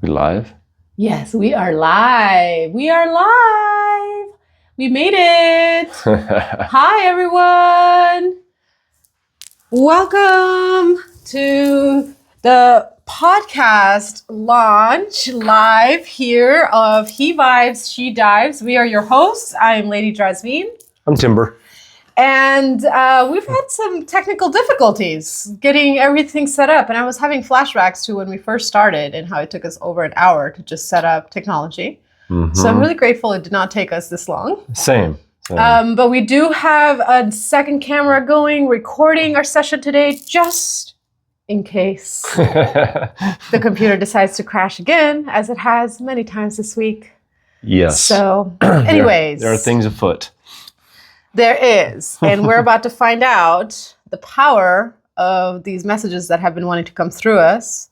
We live? Yes, we are live. We are live. We made it. Hi, everyone. Welcome to the podcast launch live here of He Vibes, She Dives. We are your hosts. I'm Lady Drasmin. I'm Timber. And we've had some technical difficulties getting everything set up. And I was having flashbacks to when we first started and how it took us over an hour to just set up technology. Mm-hmm. So I'm really grateful it did not take us this long. Same. But we do have a second camera going, recording our session today, just in case the computer decides to crash again, as it has many times this week. Yes. So anyways. There are things afoot. There is, and we're about to find out the power of these messages that have been wanting to come through us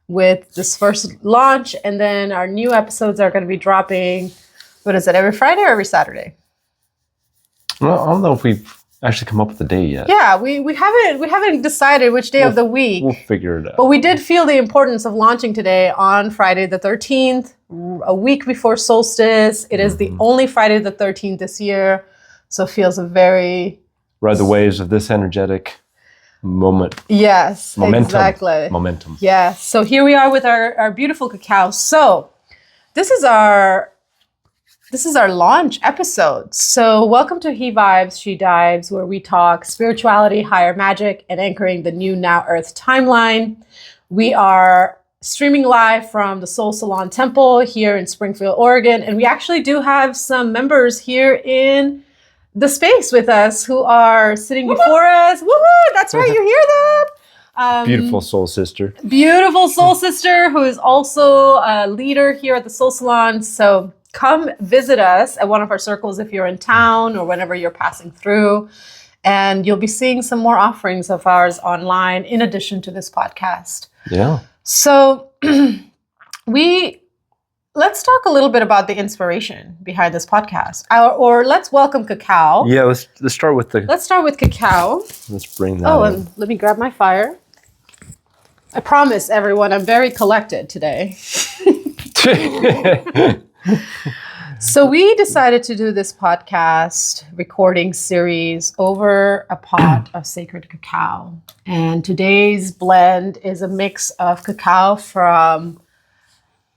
with this first launch, and then our new episodes are going to be dropping, what is it, every Friday or every Saturday? Well, I don't know if we've actually come up with a day yet. Yeah, we haven't decided which day of the week. We'll figure it out. But we did feel the importance of launching today on Friday the 13th, a week before solstice. It is the only Friday the 13th this year. So it feels a very... Ride the waves of this energetic moment. Yes, momentum. Exactly. Momentum. Yeah, so here we are with our beautiful cacao. So this is our launch episode. So welcome to He Vibes, She Dives, where we talk spirituality, higher magic, and anchoring the new Now Earth timeline. We are streaming live from the Soul Salon Temple here in Springfield, Oregon. And we actually do have some members here in the space with us who are sitting before us. Woohoo! That's right, you hear them. Beautiful soul sister. Beautiful soul sister who is also a leader here at the Soul Salon. So come visit us at one of our circles if you're in town or whenever you're passing through. And you'll be seeing some more offerings of ours online in addition to this podcast. Yeah. So let's talk a little bit about the inspiration behind this podcast, or let's welcome Cacao. Yeah, let's start with Let's start with Cacao. Let's bring that. Oh, and let me grab my fire. I promise everyone, I'm very collected today. So we decided to do this podcast recording series over a pot of sacred cacao, and today's blend is a mix of cacao from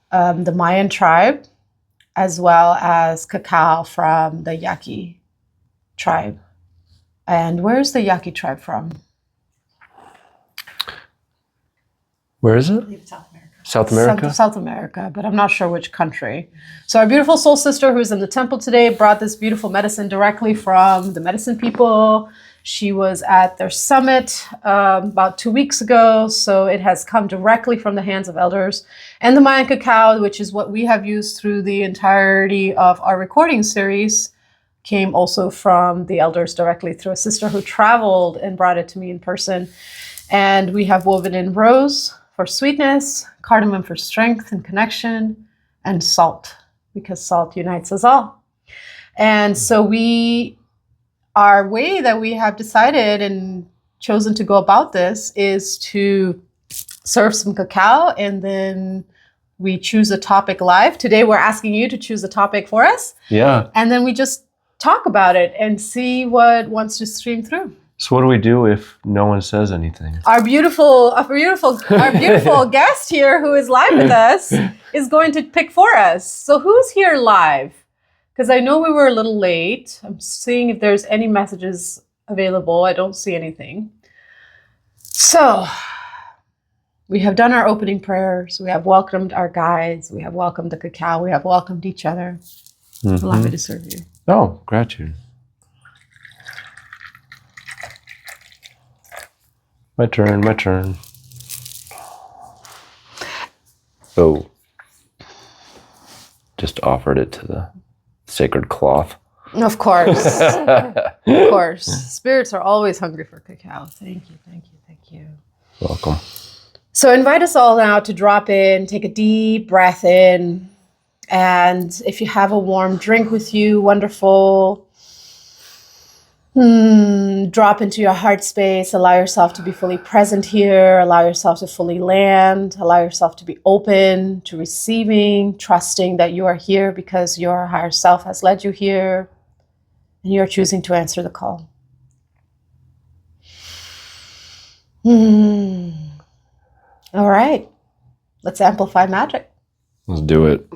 the Mayan tribe, as well as cacao from the 𝗹𝑂𝘃 tribe. And where's the 𝗹𝑂𝘃 tribe from? Where is it? I believe South America. South America? South America, but I'm not sure which country. So our beautiful soul sister who's in the temple today brought this beautiful medicine directly from the medicine people. She was at their summit about 2 weeks ago, so it has come directly from the hands of elders. And the Mayan cacao, which is what we have used through the entirety of our recording series, came also from the elders directly through a sister who traveled and brought it to me in person. And we have woven in rose for sweetness, cardamom for strength and connection, and salt, because salt unites us all. And so our way that we have decided and chosen to go about this is to serve some cacao, and then we choose a topic live. Today we're asking you to choose a topic for us. Yeah. And then we just talk about it and see what wants to stream through. So what do we do if no one says anything? Our beautiful guest here who is live with us is going to pick for us. So who's here live? Because I know we were a little late. I'm seeing if there's any messages available. I don't see anything. So we have done our opening prayers. We have welcomed our guides. We have welcomed the cacao. We have welcomed each other. Allow me to serve you. Oh, gratitude. My turn. Oh. Just offered it to the sacred cloth. Of course. Of course. Spirits are always hungry for cacao. Thank you. Welcome. So invite us all now to drop in, take a deep breath in. And if you have a warm drink with you, wonderful. Drop into your heart space. Allow yourself to be fully present here. Allow yourself to fully land. Allow yourself to be open to receiving, trusting that you are here because your higher self has led you here. And you are choosing to answer the call. All right. Let's amplify magic. Let's do it.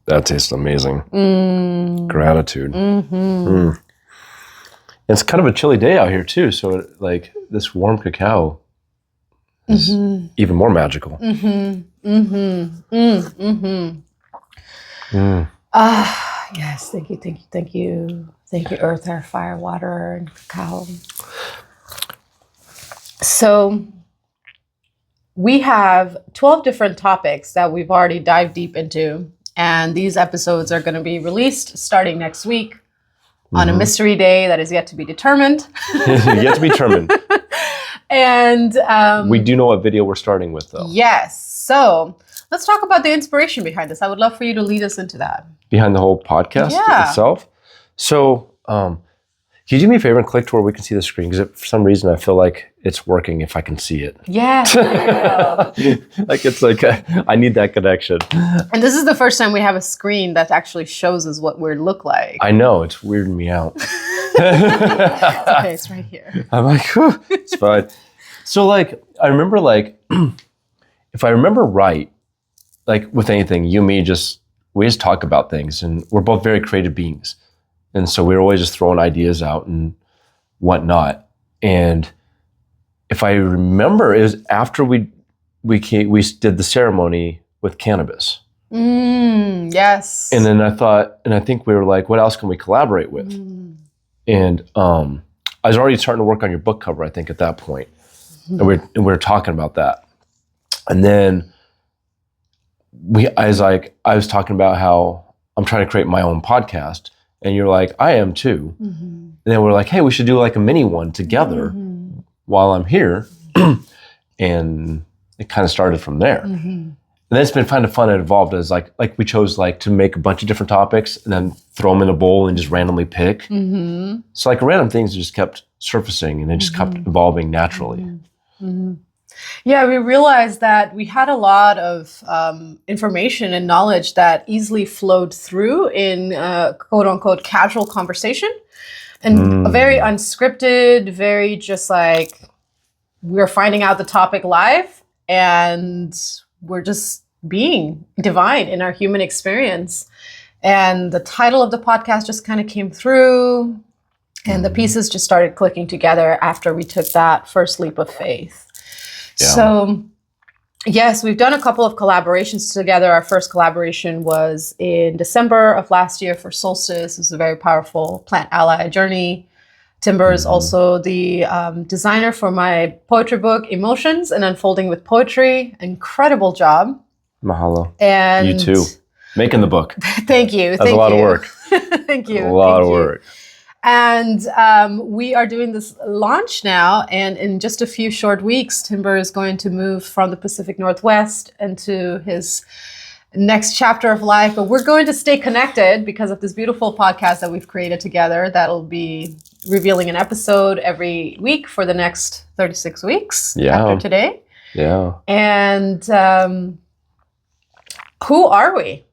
That tastes amazing. Gratitude. It's kind of a chilly day out here too, so like this warm cacao is even more magical. Yes, thank you, thank you, thank you. Thank you, earth, air, fire, water, and cacao. So we have 12 different topics that we've already dived deep into. And these episodes are going to be released starting next week on a mystery day that is yet to be determined. Yet to be determined. And we do know what video we're starting with, though. Yes. So let's talk about the inspiration behind this. I would love for you to lead us into that. Behind the whole podcast itself? So, can you do me a favor and click to where we can see the screen? Because for some reason, I feel like it's working if I can see it. Yeah. Like it's like, I need that connection. And this is the first time we have a screen that actually shows us what we look like. I know, it's weirding me out. Okay, it's right here. I'm like, whew, it's fine. So like, I remember like, if I remember right, like with anything, you and me we just talk about things, and we're both very creative beings. And so we were always just throwing ideas out and whatnot. And if I remember, it was after we did the ceremony with cannabis. Yes. And then I think we were like, what else can we collaborate with? And I was already starting to work on your book cover, I think, at that point. And we were talking about that. And then I was talking about how I'm trying to create my own podcast. And you're like, I am too. And then we're like, hey, we should do like a mini one together while I'm here. And it kind of started from there. And then it's been kind of fun. It evolved as like we chose like to make a bunch of different topics and then throw them in a bowl and just randomly pick. So like random things just kept surfacing and it just kept evolving naturally. Yeah, we realized that we had a lot of information and knowledge that easily flowed through in quote unquote casual conversation and very unscripted, very just like we're finding out the topic live and we're just being divine in our human experience. And the title of the podcast just kind of came through and the pieces just started clicking together after we took that first leap of faith. Yeah. So, yes, we've done a couple of collaborations together. Our first collaboration was in December of last year for Solstice. It was a very powerful plant ally journey. Timber is also the designer for my poetry book, Emotions and Unfolding with Poetry. Incredible job. Mahalo. And you too. Making the book. Thank you. That's a lot of work. Thank you. A lot of work. And we are doing this launch now, and in just a few short weeks, Timber is going to move from the Pacific Northwest into his next chapter of life. But we're going to stay connected because of this beautiful podcast that we've created together that'll be revealing an episode every week for the next 36 weeks after today. Yeah. And who are we?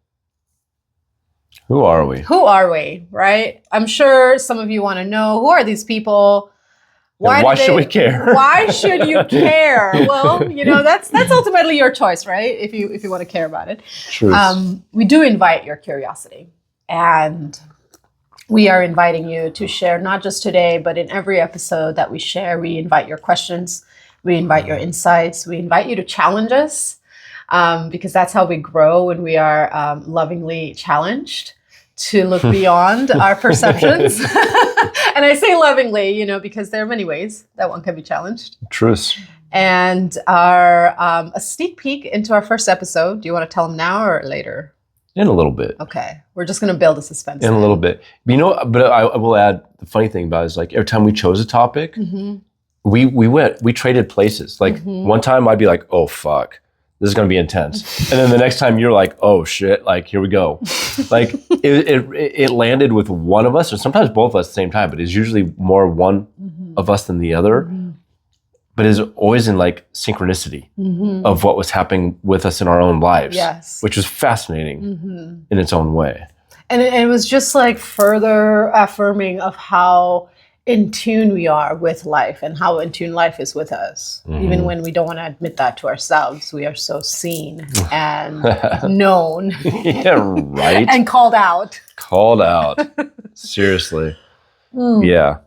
Who are we? Who are we, right? I'm sure some of you want to know, who are these people? Why should we care? Why should you care? Well, you know, that's ultimately your choice, right? If you want to care about it. Truth. We do invite your curiosity. And we are inviting you to share, not just today, but in every episode that we share, we invite your questions, we invite your insights, we invite you to challenge us, because that's how we grow when we are lovingly challenged to look beyond our perceptions. And I say lovingly, you know, because there are many ways that one can be challenged. Truth. And our a sneak peek into our first episode. Do you want to tell them now or later? In a little bit. Okay. We're just going to build a suspense. In a little bit. You know, but I will add, the funny thing about it is like every time we chose a topic, we traded places. Like one time I'd be like, oh, fuck. This is going to be intense. And then the next time you're like, oh shit, like, here we go. Like it landed with one of us, or sometimes both of us at the same time, but it's usually more one of us than the other. But it's always in like synchronicity of what was happening with us in our own lives, which was fascinating in its own way. And it was just like further affirming of how in tune we are with life and how in tune life is with us. Even when we don't want to admit that to ourselves, we are so seen and known. Yeah, right. And called out. Called out. Seriously. Yeah.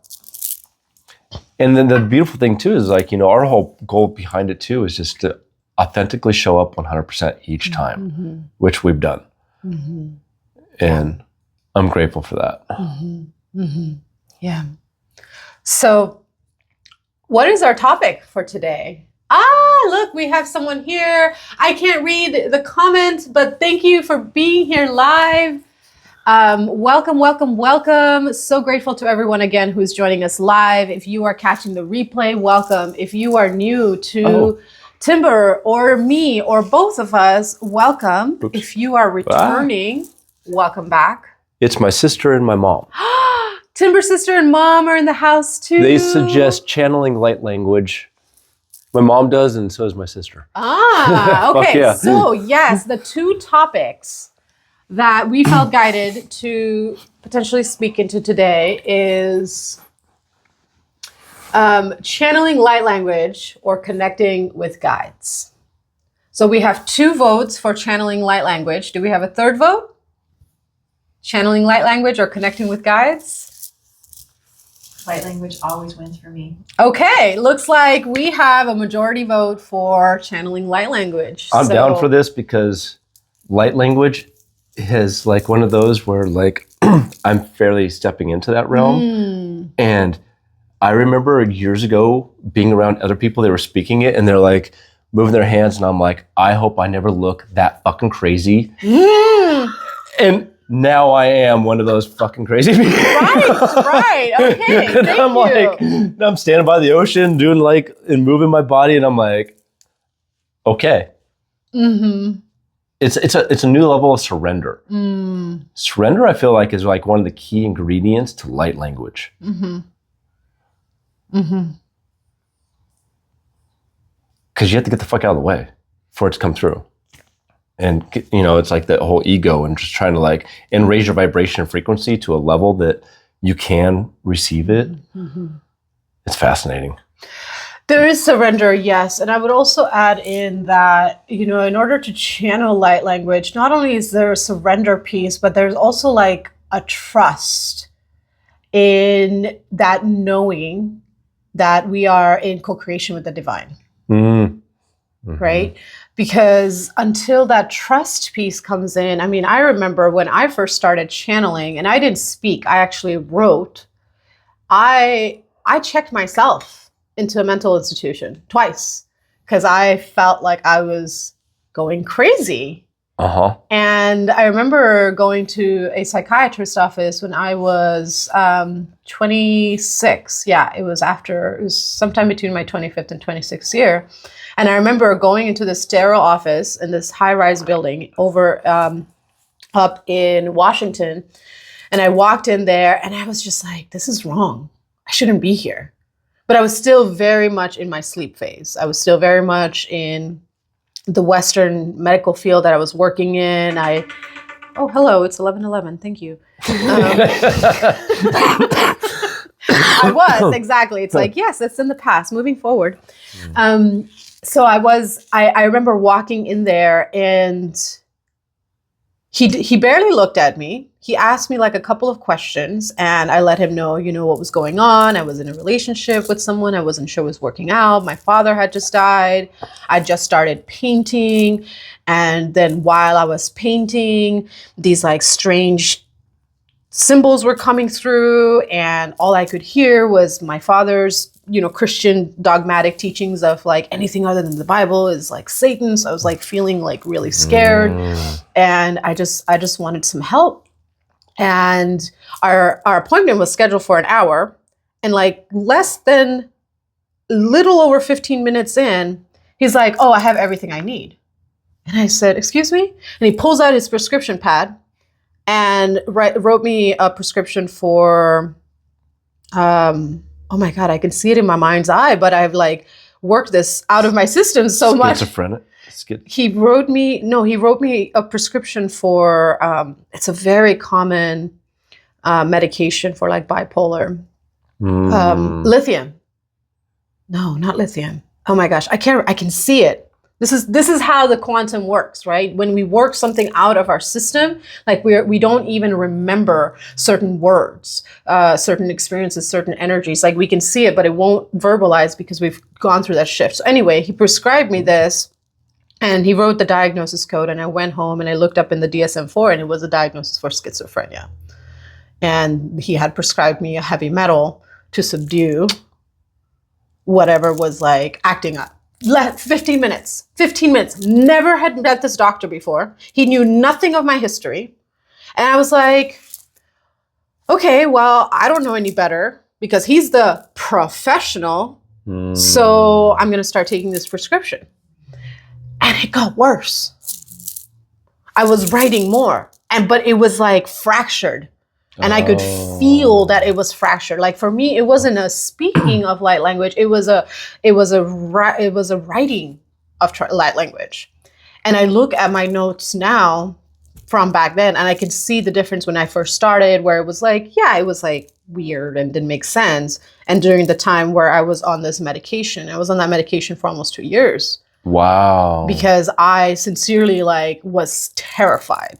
And then the beautiful thing too is like, you know, our whole goal behind it too is just to authentically show up 100% each time, which we've done. And I'm grateful for that. Yeah. So what is our topic for today? Look, we have someone here. I can't read the comments, but thank you for being here live. Welcome, welcome, welcome. So grateful to everyone again who's joining us live. If you are catching the replay, welcome. If you are new to Timber or me or both of us, welcome. If you are returning, welcome back. It's my sister and my mom. Timber sister and mom are in the house too. They suggest channeling light language. My mom does, and so does my sister. Okay. Yeah. So yes, the two topics that we felt guided to potentially speak into today is channeling light language or connecting with guides. So we have 2 votes for channeling light language. Do we have a third vote? Channeling light language or connecting with guides? Light language always wins for me. Okay, looks like we have a majority vote for channeling light language. I'm down for this because light language is like one of those where like I'm fairly stepping into that realm. And I remember years ago being around other people, they were speaking it and they're like moving their hands and I'm like, I hope I never look that fucking crazy. And now I am one of those fucking crazy people. Right. Okay. And I'm like, I'm standing by the ocean doing like, and moving my body and I'm like, okay. It's a new level of surrender. Surrender, I feel like, is like one of the key ingredients to light language. Because you have to get the fuck out of the way for it to come through. And, you know, it's like the whole ego and just trying to like, and raise your vibration and frequency to a level that you can receive it. It's fascinating. There is surrender, yes. And I would also add in that, you know, in order to channel light language, not only is there a surrender piece, but there's also like a trust in that knowing that we are in co-creation with the divine. Right? Because until that trust piece comes in, I mean, I remember when I first started channeling and I didn't speak, I actually wrote, I checked myself into a mental institution twice because I felt like I was going crazy. And I remember going to a psychiatrist's office when I was 26. Yeah, it was sometime between my 25th and 26th year. And I remember going into this sterile office in this high-rise building over up in Washington. And I walked in there and I was just like, this is wrong. I shouldn't be here. But I was still very much in my sleep phase. I was still very much in the Western medical field that I was working in. Oh, hello, it's 11:11. Thank you. I was, exactly. It's like, yes, it's in the past, moving forward. So I remember walking in there and he barely looked at me. He asked me like a couple of questions and I let him know, you know, what was going on. I was in a relationship with someone. I wasn't sure it was working out. My father had just died. I just started painting. And then while I was painting, these like strange symbols were coming through and all I could hear was my father's, you know, Christian dogmatic teachings of like anything other than the Bible is like Satan. So I was like feeling like really scared and I just wanted some help. And our appointment was scheduled for an hour and like little over 15 minutes in, he's like, oh, I have everything I need. And I said, excuse me? And he pulls out his prescription pad and wrote me a prescription for, oh my God, I can see it in my mind's eye, but I've like worked this out of my system so much. Schizophrenic? He wrote me a prescription for, it's a very common medication for like bipolar. Lithium. No, not lithium. Oh my gosh, I can see it. This is how the quantum works, right? When we work something out of our system, like we don't even remember certain words, certain experiences, certain energies. Like we can see it, but it won't verbalize because we've gone through that shift. So anyway, he prescribed me this and he wrote the diagnosis code, and I went home and I looked up in the DSM-4 and it was a diagnosis for schizophrenia. And he had prescribed me a heavy metal to subdue whatever was like acting up. 15 minutes. Never had met this doctor before. He knew nothing of my history. And I was like, okay, well, I don't know any better because he's the professional. So I'm going to start taking this prescription. And it got worse. I was writing more, but it was like fractured. And I could feel that it was fractured. Like for me, it wasn't a speaking of light language. It was a writing of light language. And I look at my notes now from back then, and I can see the difference when I first started, where it was like, yeah, it was like weird and didn't make sense. And during the time where I was on this medication, I was on that medication for almost 2 years. Wow. Because I sincerely like was terrified.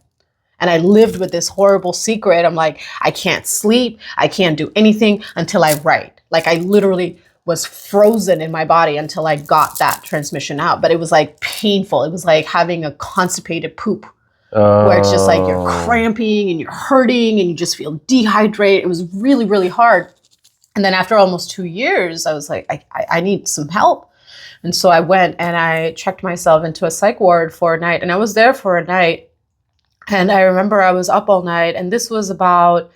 And I lived with this horrible secret. I'm like, I can't sleep. I can't do anything until I write. Like I literally was frozen in my body until I got that transmission out. But it was like painful. It was like having a constipated poop where it's just like you're cramping and you're hurting and you just feel dehydrated. It was really, really hard. And then after almost 2 years, I was like, I need some help. And so I went and I checked myself into a psych ward for a night. And I was there for a night. And I remember I was up all night, and this was about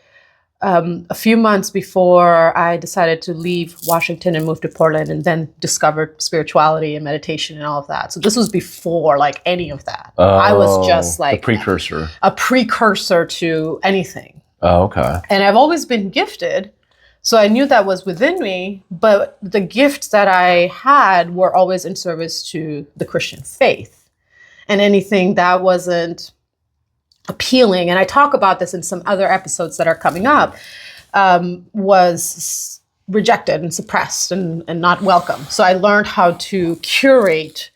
a few months before I decided to leave Washington and move to Portland, and then discovered spirituality and meditation and all of that. So this was before like any of that. I was just like a precursor to anything. Oh, okay. And I've always been gifted. So I knew that was within me, but the gifts that I had were always in service to the Christian faith. And anything that wasn't appealing, and I talk about this in some other episodes that are coming up, was rejected and suppressed and not welcome. So I learned how to curate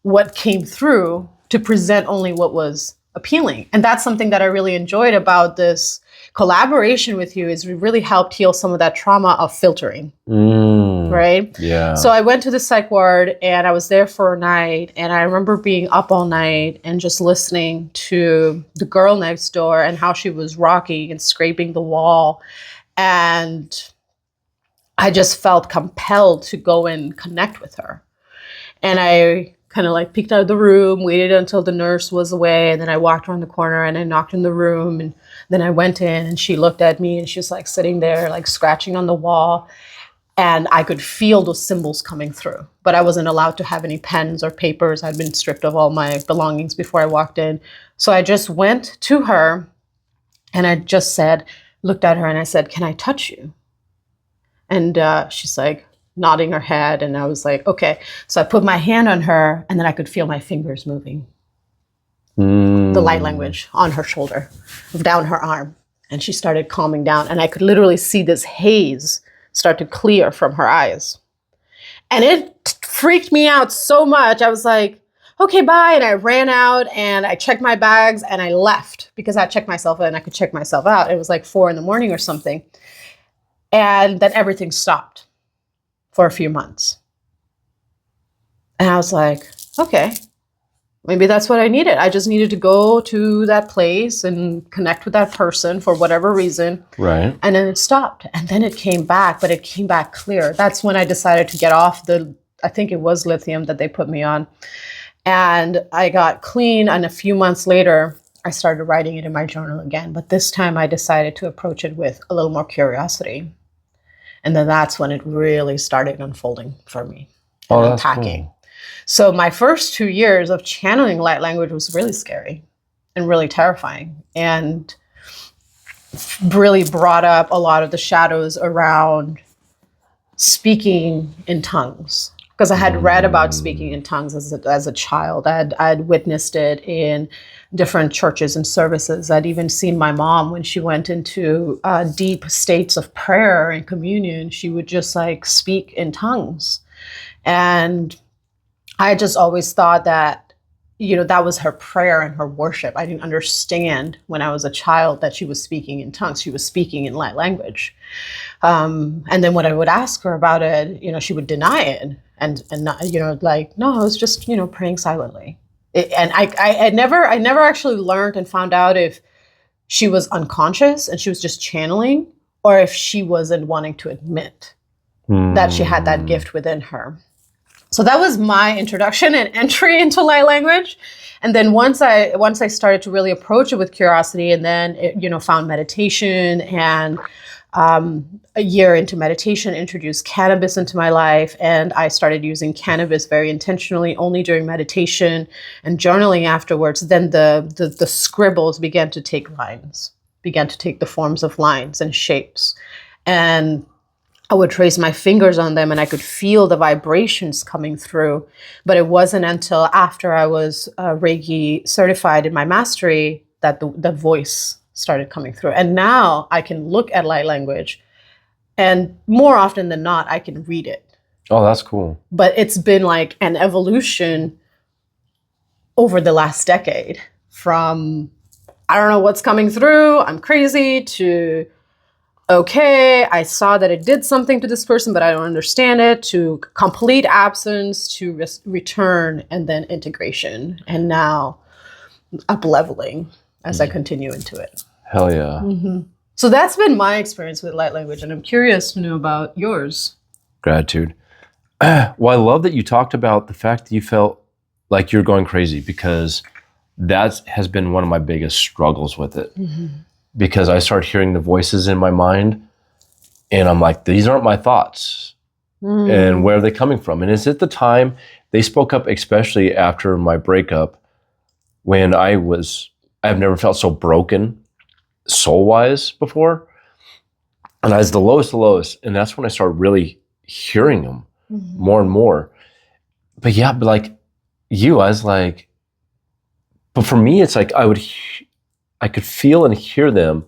what came through to present only what was appealing. And that's something that I really enjoyed about this collaboration with you, is we really helped heal some of that trauma of filtering. Right? Yeah. So I went to the psych ward and I was there for a night, and I remember being up all night and just listening to the girl next door and how she was rocking and scraping the wall. And I just felt compelled to go and connect with her. And I kind of like peeked out of the room, waited until the nurse was away, and then I walked around the corner and I knocked in the room, and then I went in and she looked at me and she was like sitting there like scratching on the wall. And I could feel those symbols coming through, but I wasn't allowed to have any pens or papers. I'd been stripped of all my belongings before I walked in. So I just went to her and I just looked at her and I said, "Can I touch you?" And she's like nodding her head. And I was like, okay. So I put my hand on her and then I could feel my fingers moving. The light language on her shoulder, down her arm. And she started calming down. And I could literally see this haze start to clear from her eyes. And it freaked me out so much. I was like, okay, bye. And I ran out and I checked my bags and I left because I checked myself in. I could check myself out. It was like 4 a.m. or something. And then everything stopped for a few months. And I was like, okay, maybe that's what I needed. I just needed to go to that place and connect with that person for whatever reason. Right. And then it stopped. And then it came back, but it came back clear. That's when I decided to get off I think it was lithium that they put me on. And I got clean. And a few months later, I started writing it in my journal again. But this time I decided to approach it with a little more curiosity. And then that's when it really started unfolding for me. Oh, and that's unpacking. cool. So my first 2 years of channeling light language was really scary and really terrifying, and really brought up a lot of the shadows around speaking in tongues. Because I had read about speaking in tongues as a child. I'd witnessed it in different churches and services. I'd even seen my mom when she went into deep states of prayer and communion, she would just like speak in tongues. And I just always thought that, you know, that was her prayer and her worship. I didn't understand when I was a child that she was speaking in tongues. She was speaking in light language. And then when I would ask her about it, you know, she would deny it. And not, you know, like, no, I was just, you know, praying silently. And I never actually learned and found out if she was unconscious and she was just channeling, or if she wasn't wanting to admit that she had that gift within her. So that was my introduction and entry into light language. And then once I started to really approach it with curiosity, and then it, you know, found meditation, and a year into meditation, introduced cannabis into my life. And I started using cannabis very intentionally, only during meditation and journaling afterwards. Then the scribbles began to take the forms of lines and shapes. And I would trace my fingers on them and I could feel the vibrations coming through. But it wasn't until after I was Reiki certified in my mastery that the voice started coming through. And now I can look at light language, and more often than not, I can read it. Oh, that's cool. But it's been like an evolution over the last decade, from I don't know what's coming through, I'm crazy, to okay, I saw that it did something to this person, but I don't understand it, to complete absence, to return, and then integration, and now up-leveling as I continue into it. Hell yeah. So that's been my experience with light language, and I'm curious to know about yours. Gratitude. Well, I love that you talked about the fact that you felt like you're going crazy, because that has been one of my biggest struggles with it. Because I start hearing the voices in my mind, and I'm like, these aren't my thoughts. And where are they coming from? And it's at the time they spoke up, especially after my breakup, when I've never felt so broken soul-wise before. And I was the lowest. And that's when I started really hearing them more and more. But yeah, but like you, I was like, but for me, it's like I could feel and hear them.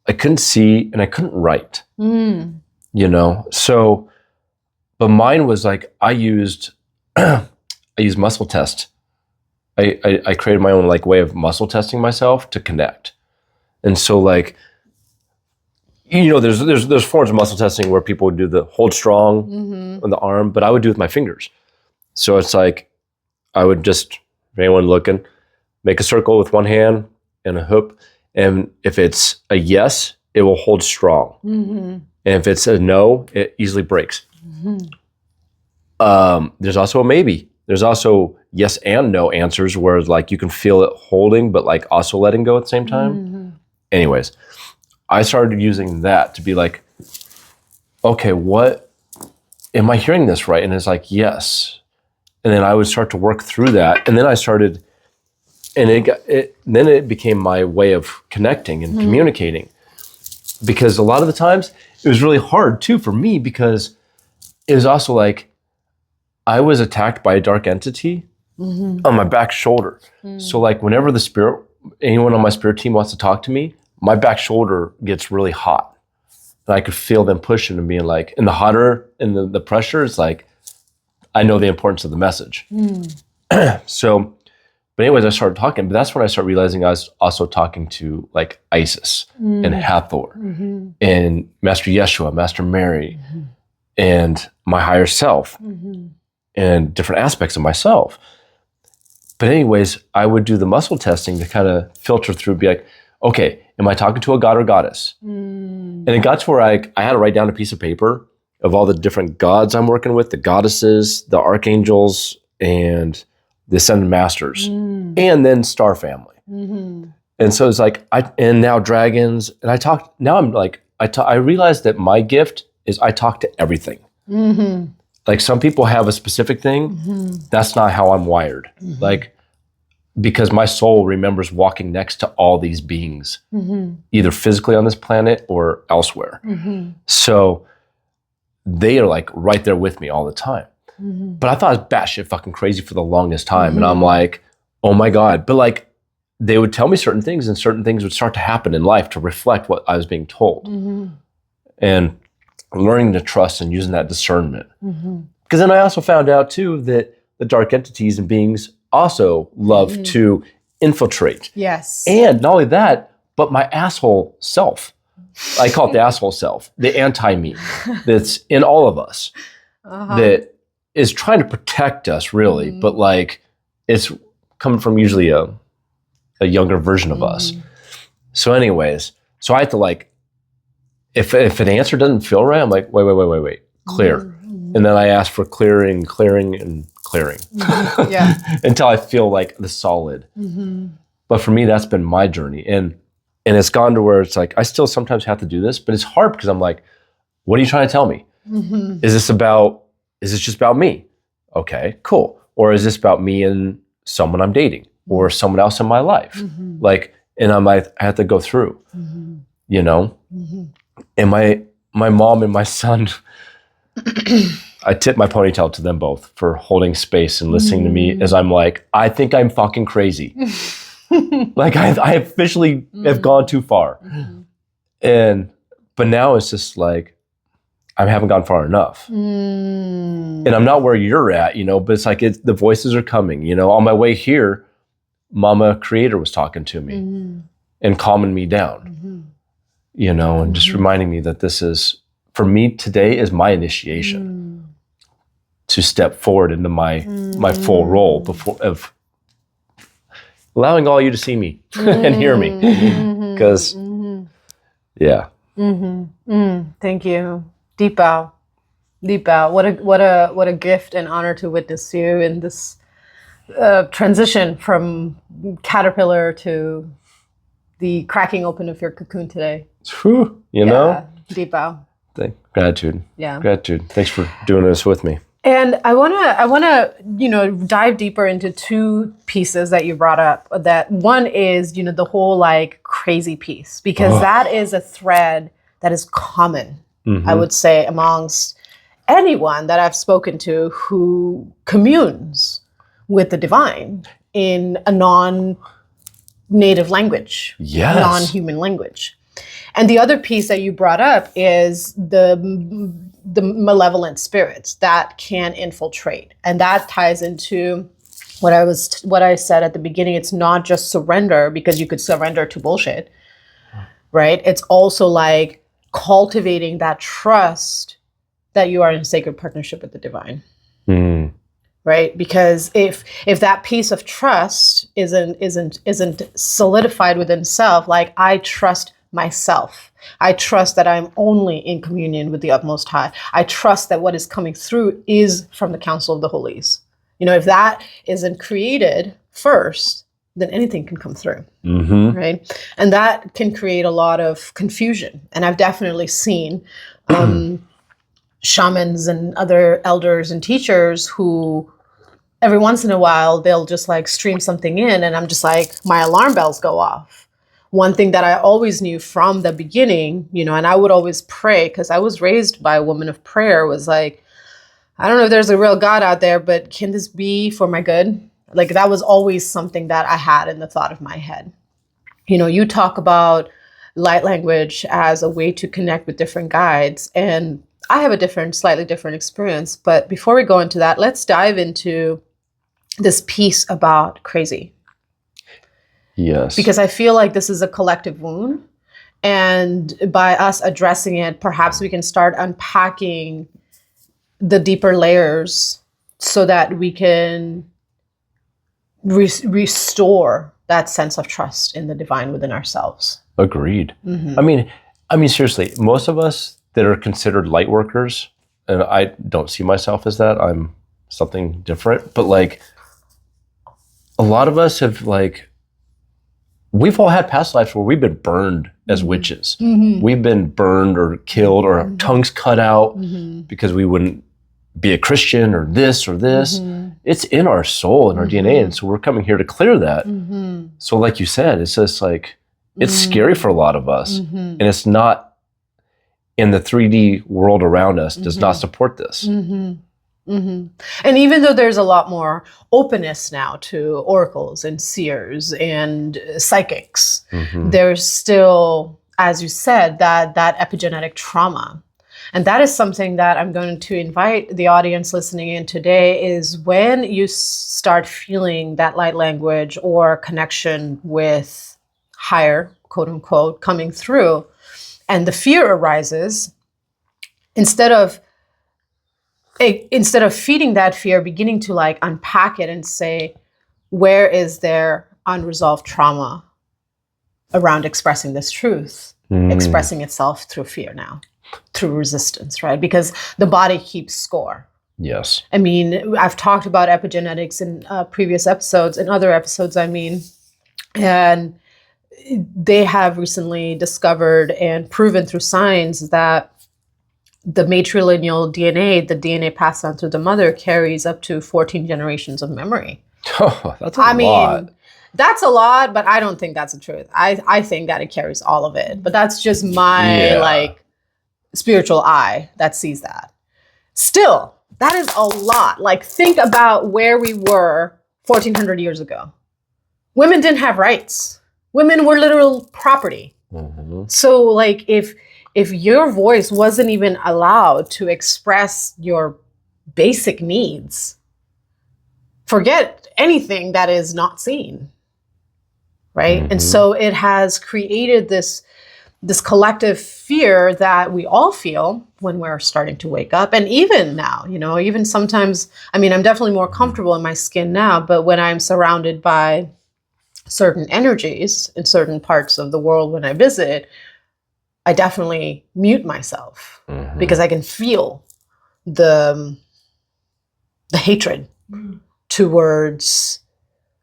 I couldn't see and I couldn't write, you know? So, but mine was like, I used muscle test. I created my own like way of muscle testing myself to connect. And so like, you know, there's forms of muscle testing where people would do the hold strong on the arm, but I would do it with my fingers. So it's like, I would just, if anyone looking, make a circle with one hand and a hoop. And if it's a yes, it will hold strong. And if it's a no, it easily breaks. There's also a maybe. There's also yes and no answers where like you can feel it holding, but like also letting go at the same time. Anyways, I started using that to be like, okay, what, am I hearing this right? And it's like, yes. And then I would start to work through that. And then I started, and then it became my way of connecting and communicating. Because a lot of the times it was really hard too for me, because it was also like, I was attacked by a dark entity on my back shoulder. So like whenever anyone on my spirit team wants to talk to me, my back shoulder gets really hot. And I could feel them pushing and being like, and the hotter and the pressure is like, I know the importance of the message. So, but anyways, I started talking, but that's when I started realizing I was also talking to like Isis and Hathor and Master Yeshua, Master Mary, and my higher self and different aspects of myself. But anyways, I would do the muscle testing to kind of filter through, be like, okay, am I talking to a god or goddess? And it got to where I had to write down a piece of paper of all the different gods I'm working with, the goddesses, the archangels, and the ascended masters, and then star family. And so it's like, and now dragons, and I realized that my gift is I talk to everything. like some people have a specific thing. That's not how I'm wired. Like, because my soul remembers walking next to all these beings, either physically on this planet or elsewhere. So they are like right there with me all the time. But I thought it was batshit fucking crazy for the longest time. And I'm like, oh my God. But like, they would tell me certain things and certain things would start to happen in life to reflect what I was being told. And learning to trust and using that discernment. Because then I also found out too that the dark entities and beings also love to infiltrate. Yes. And not only that, but my asshole self. I call it the asshole self, the anti-me that's in all of us that is trying to protect us really, but like it's coming from usually a younger version of us. So anyways, so I have to like, if an answer doesn't feel right, I'm like, wait, clear. And then I ask for clearing, and clearing until I feel like the solid. But for me, that's been my journey. And it's gone to where it's like, I still sometimes have to do this, but it's hard because I'm like, what are you trying to tell me? Is this just about me? Okay, cool. Or is this about me and someone I'm dating or someone else in my life? Like, and I'm like, I have to go through, you know? And my mom and my son, I tip my ponytail to them both for holding space and listening to me as I'm like, I think I'm fucking crazy. Like I officially have gone too far. But now it's just like, I haven't gone far enough. And I'm not where you're at, you know, but it's like the voices are coming, you know. On my way here, Mama Creator was talking to me and calming me down, you know, and just reminding me that this is, for me today is my initiation to step forward into my full role of allowing all you to see me and hear me. Because, yeah. Thank you. 𝗵𝒂𝐿. 𝗵𝒂𝐿. What a gift and honor to witness you in this transition from caterpillar to the cracking open of your cocoon today. Whew, you know? 𝗵𝒂𝐿. Gratitude. Yeah. Gratitude. Thanks for doing this with me. And I wanna, you know, dive deeper into two pieces that you brought up. That one is, you know, the whole like crazy piece, because that is a thread that is common, I would say, amongst anyone that I've spoken to who communes with the divine in a non-native language, non-human language. And the other piece that you brought up is the malevolent spirits that can infiltrate. And that ties into what I said at the beginning. It's not just surrender, because you could surrender to bullshit, right? It's also like cultivating that trust that you are in sacred partnership with the divine. Right? Because if that piece of trust isn't solidified within self, like I trust myself. I trust that I'm only in communion with the utmost high. I trust that what is coming through is from the council of the holies. You know, if that isn't created first, then anything can come through, right? And that can create a lot of confusion. And I've definitely seen shamans and other elders and teachers who every once in a while, they'll just like stream something in and I'm just like, my alarm bells go off. One thing that I always knew from the beginning, you know, and I would always pray because I was raised by a woman of prayer, was like, I don't know if there's a real God out there, but can this be for my good? Like that was always something that I had in the thought of my head. You know, you talk about light language as a way to connect with different guides, and I have a slightly different experience. But before we go into that, let's dive into this piece about crazy. Yes. Because I feel like this is a collective wound. And by us addressing it, perhaps we can start unpacking the deeper layers so that we can restore that sense of trust in the divine within ourselves. Agreed. I mean, seriously, most of us that are considered light workers, and I don't see myself as that, I'm something different, but like a lot of us have like, we've all had past lives where we've been burned as witches. We've been burned or killed or our tongues cut out because we wouldn't be a Christian or this or this. It's in our soul and our DNA. And so we're coming here to clear that. So like you said, it's just like, it's scary for a lot of us. And it's not in the 3D world around us does not support this. And even though there's a lot more openness now to oracles and seers and psychics, there's still, as you said, that epigenetic trauma. And that is something that I'm going to invite the audience listening in today is when you start feeling that light language or connection with higher, quote unquote, coming through, and the fear arises, instead of feeding that fear, beginning to like unpack it and say, where is there unresolved trauma around expressing this truth, expressing itself through fear now, through resistance, right? Because the body keeps score. Yes. I mean, I've talked about epigenetics in previous episodes, in other episodes, I mean, and they have recently discovered and proven through science that the matrilineal DNA, the DNA passed on through the mother, carries up to 14 generations of memory. Oh, that's a lot. That's a lot, but I don't think that's the truth. I think that it carries all of it. But that's just my like spiritual eye that sees that. Still, that is a lot. Like, think about where we were 1400 years ago. Women didn't have rights. Women were literal property. So like if your voice wasn't even allowed to express your basic needs, forget anything that is not seen, right? And so it has created this collective fear that we all feel when we're starting to wake up. And even now, you know, even sometimes, I mean, I'm definitely more comfortable in my skin now, but when I'm surrounded by certain energies in certain parts of the world when I visit, I definitely mute myself because I can feel the hatred towards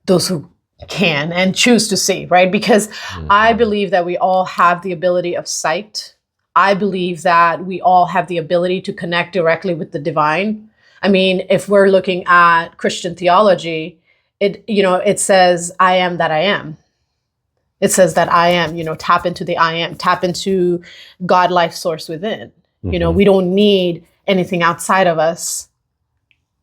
those who can and choose to see, right? Because I believe that we all have the ability of sight. I believe that we all have the ability to connect directly with the divine. I mean, if we're looking at Christian theology, it says, I am that I am. It says that I am, tap into the I am, tap into God life source within. You know, we don't need anything outside of us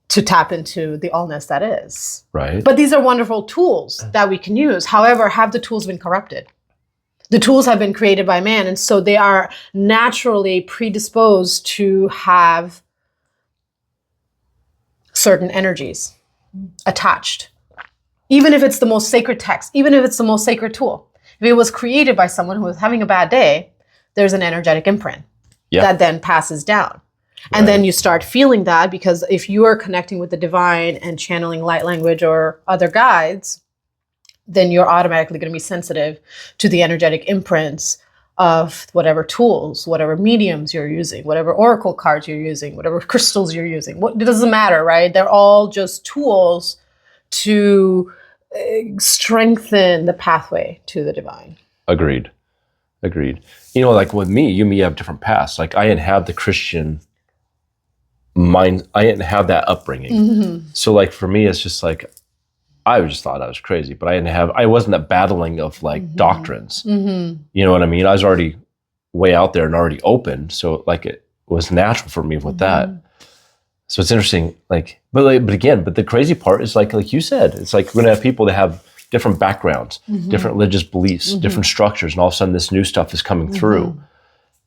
to tap into the allness that is. Right. But these are wonderful tools that we can use. However, have the tools been corrupted? The tools have been created by man, and so they are naturally predisposed to have certain energies attached. Even if it's the most sacred text, even if it's the most sacred tool. If it was created by someone who was having a bad day, there's an energetic imprint that then passes down. And then you start feeling that, because if you are connecting with the divine and channeling light language or other guides, then you're automatically going to be sensitive to the energetic imprints of whatever tools, whatever mediums you're using, whatever oracle cards you're using, whatever crystals you're using. It doesn't matter, right? They're all just tools to strengthen the pathway to the divine. Agreed. You know, like with me, you and me have different paths. Like I didn't have the Christian mind. I didn't have that upbringing. So like for me, it's just like, I just thought I was crazy, but I wasn't that battling of like doctrines. You know what I mean? I was already way out there and already open. So like it was natural for me with that. So it's interesting, like, but the crazy part is like you said, it's like we're gonna have people that have different backgrounds, different religious beliefs, different structures, and all of a sudden this new stuff is coming through.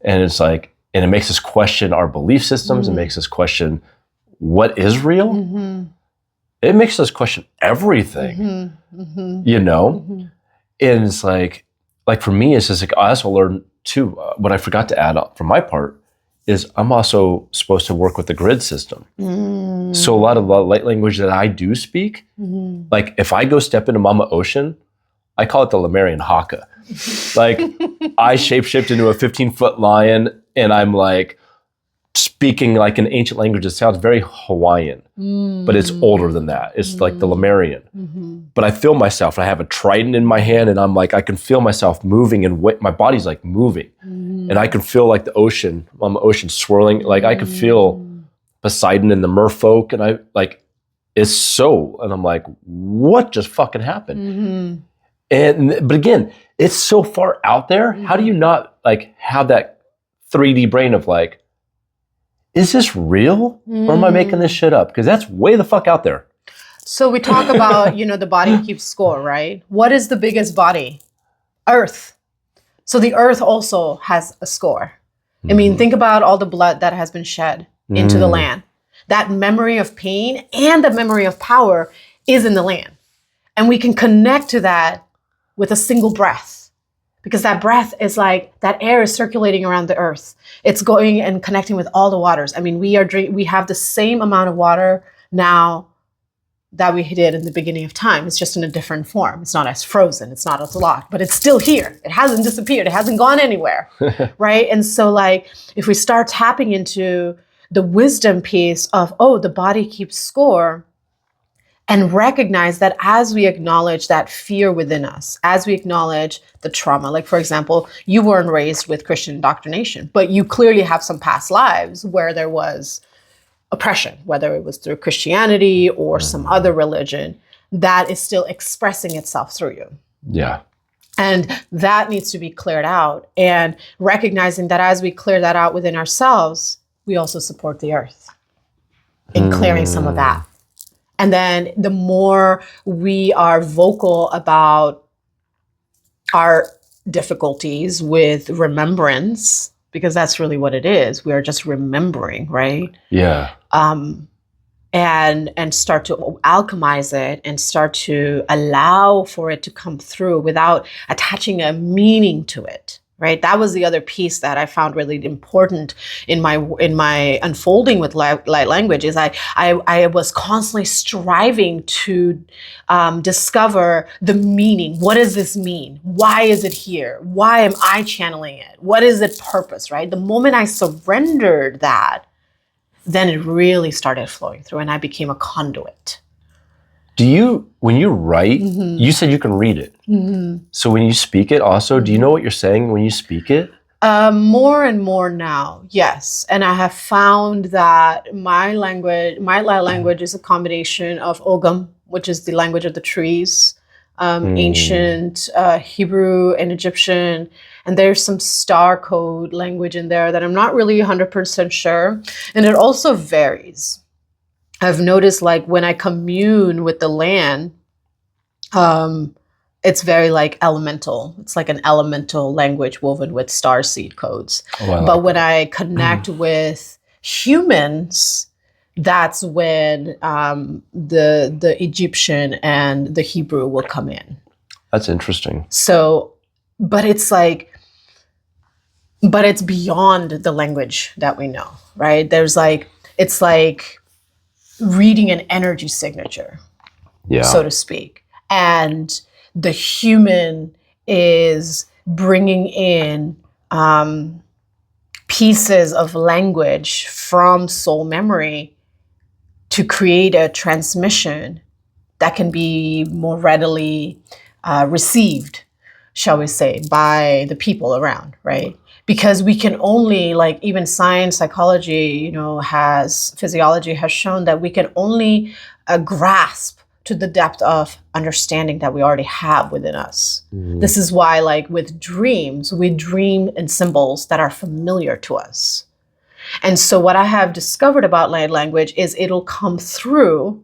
And it's like, and it makes us question our belief systems. It makes us question what is real. It makes us question everything, you know? And it's like for me, it's just like, I also learned too, what I forgot to add up for my part is I'm also supposed to work with the grid system. So a lot of the light language that I do speak, like if I go step into Mama Ocean, I call it the Lemurian haka. Like I shapeshift into a 15-foot lion and I'm like speaking like an ancient language that sounds very Hawaiian, but it's older than that. It's like the Lemurian. But I feel myself, I have a trident in my hand and I'm like, I can feel myself moving and my body's like moving. And I can feel like the ocean, on the ocean swirling, like I could feel, but Poseidon and the merfolk, and I like it's so, and I'm like, what just fucking happened? But again, it's so far out there. How do you not like have that 3D brain of like, is this real or am I making this shit up? Because that's way the fuck out there. So we talk about, the body keeps score, right? What is the biggest body? Earth. So the earth also has a score. I mean, think about all the blood that has been shed into the land. That memory of pain and the memory of power is in the land. And we can connect to that with a single breath. Because that breath is like, that air is circulating around the earth. It's going and connecting with all the waters. I mean, we have the same amount of water now that we did in the beginning of time. It's just in a different form. It's not as frozen. It's not as locked, but it's still here. It hasn't disappeared. It hasn't gone anywhere, right? And so like, if we start tapping into the wisdom piece of, oh, the body keeps score, and recognize that as we acknowledge that fear within us, as we acknowledge the trauma, like for example, you weren't raised with Christian indoctrination, but you clearly have some past lives where there was oppression, whether it was through Christianity or some other religion, that is still expressing itself through you. Yeah. And that needs to be cleared out. And recognizing that as we clear that out within ourselves, we also support the earth in clearing some of that. And then the more we are vocal about our difficulties with remembrance, because that's really what it is. We are just remembering, right? Yeah. And start to alchemize it and start to allow for it to come through without attaching a meaning to it. Right. That was the other piece that I found really important in my unfolding with light language is I was constantly striving to discover the meaning. What does this mean? Why is it here? Why am I channeling it? What is its purpose? Right. The moment I surrendered that, then it really started flowing through and I became a conduit. When you write, you said you can read it. So when you speak it also, do you know what you're saying when you speak it? More and more now, yes. And I have found that my light language is a combination of Ogham, which is the language of the trees, ancient Hebrew and Egyptian. And there's some star code language in there that I'm not really 100% sure. And it also varies. I've noticed like when I commune with the land, it's very like elemental. It's like an elemental language woven with star seed codes. Oh, wow. But when I connect with humans, that's when the Egyptian and the Hebrew will come in. That's interesting. So, but it's beyond the language that we know, right? It's like reading an energy signature, so to speak. And the human is bringing in pieces of language from soul memory to create a transmission that can be more readily received, shall we say, by the people around, right? Because we can only, like even science, psychology, physiology has shown that we can only grasp to the depth of understanding that we already have within us. This is why, like with dreams, we dream in symbols that are familiar to us. And so what I have discovered about light language is it'll come through,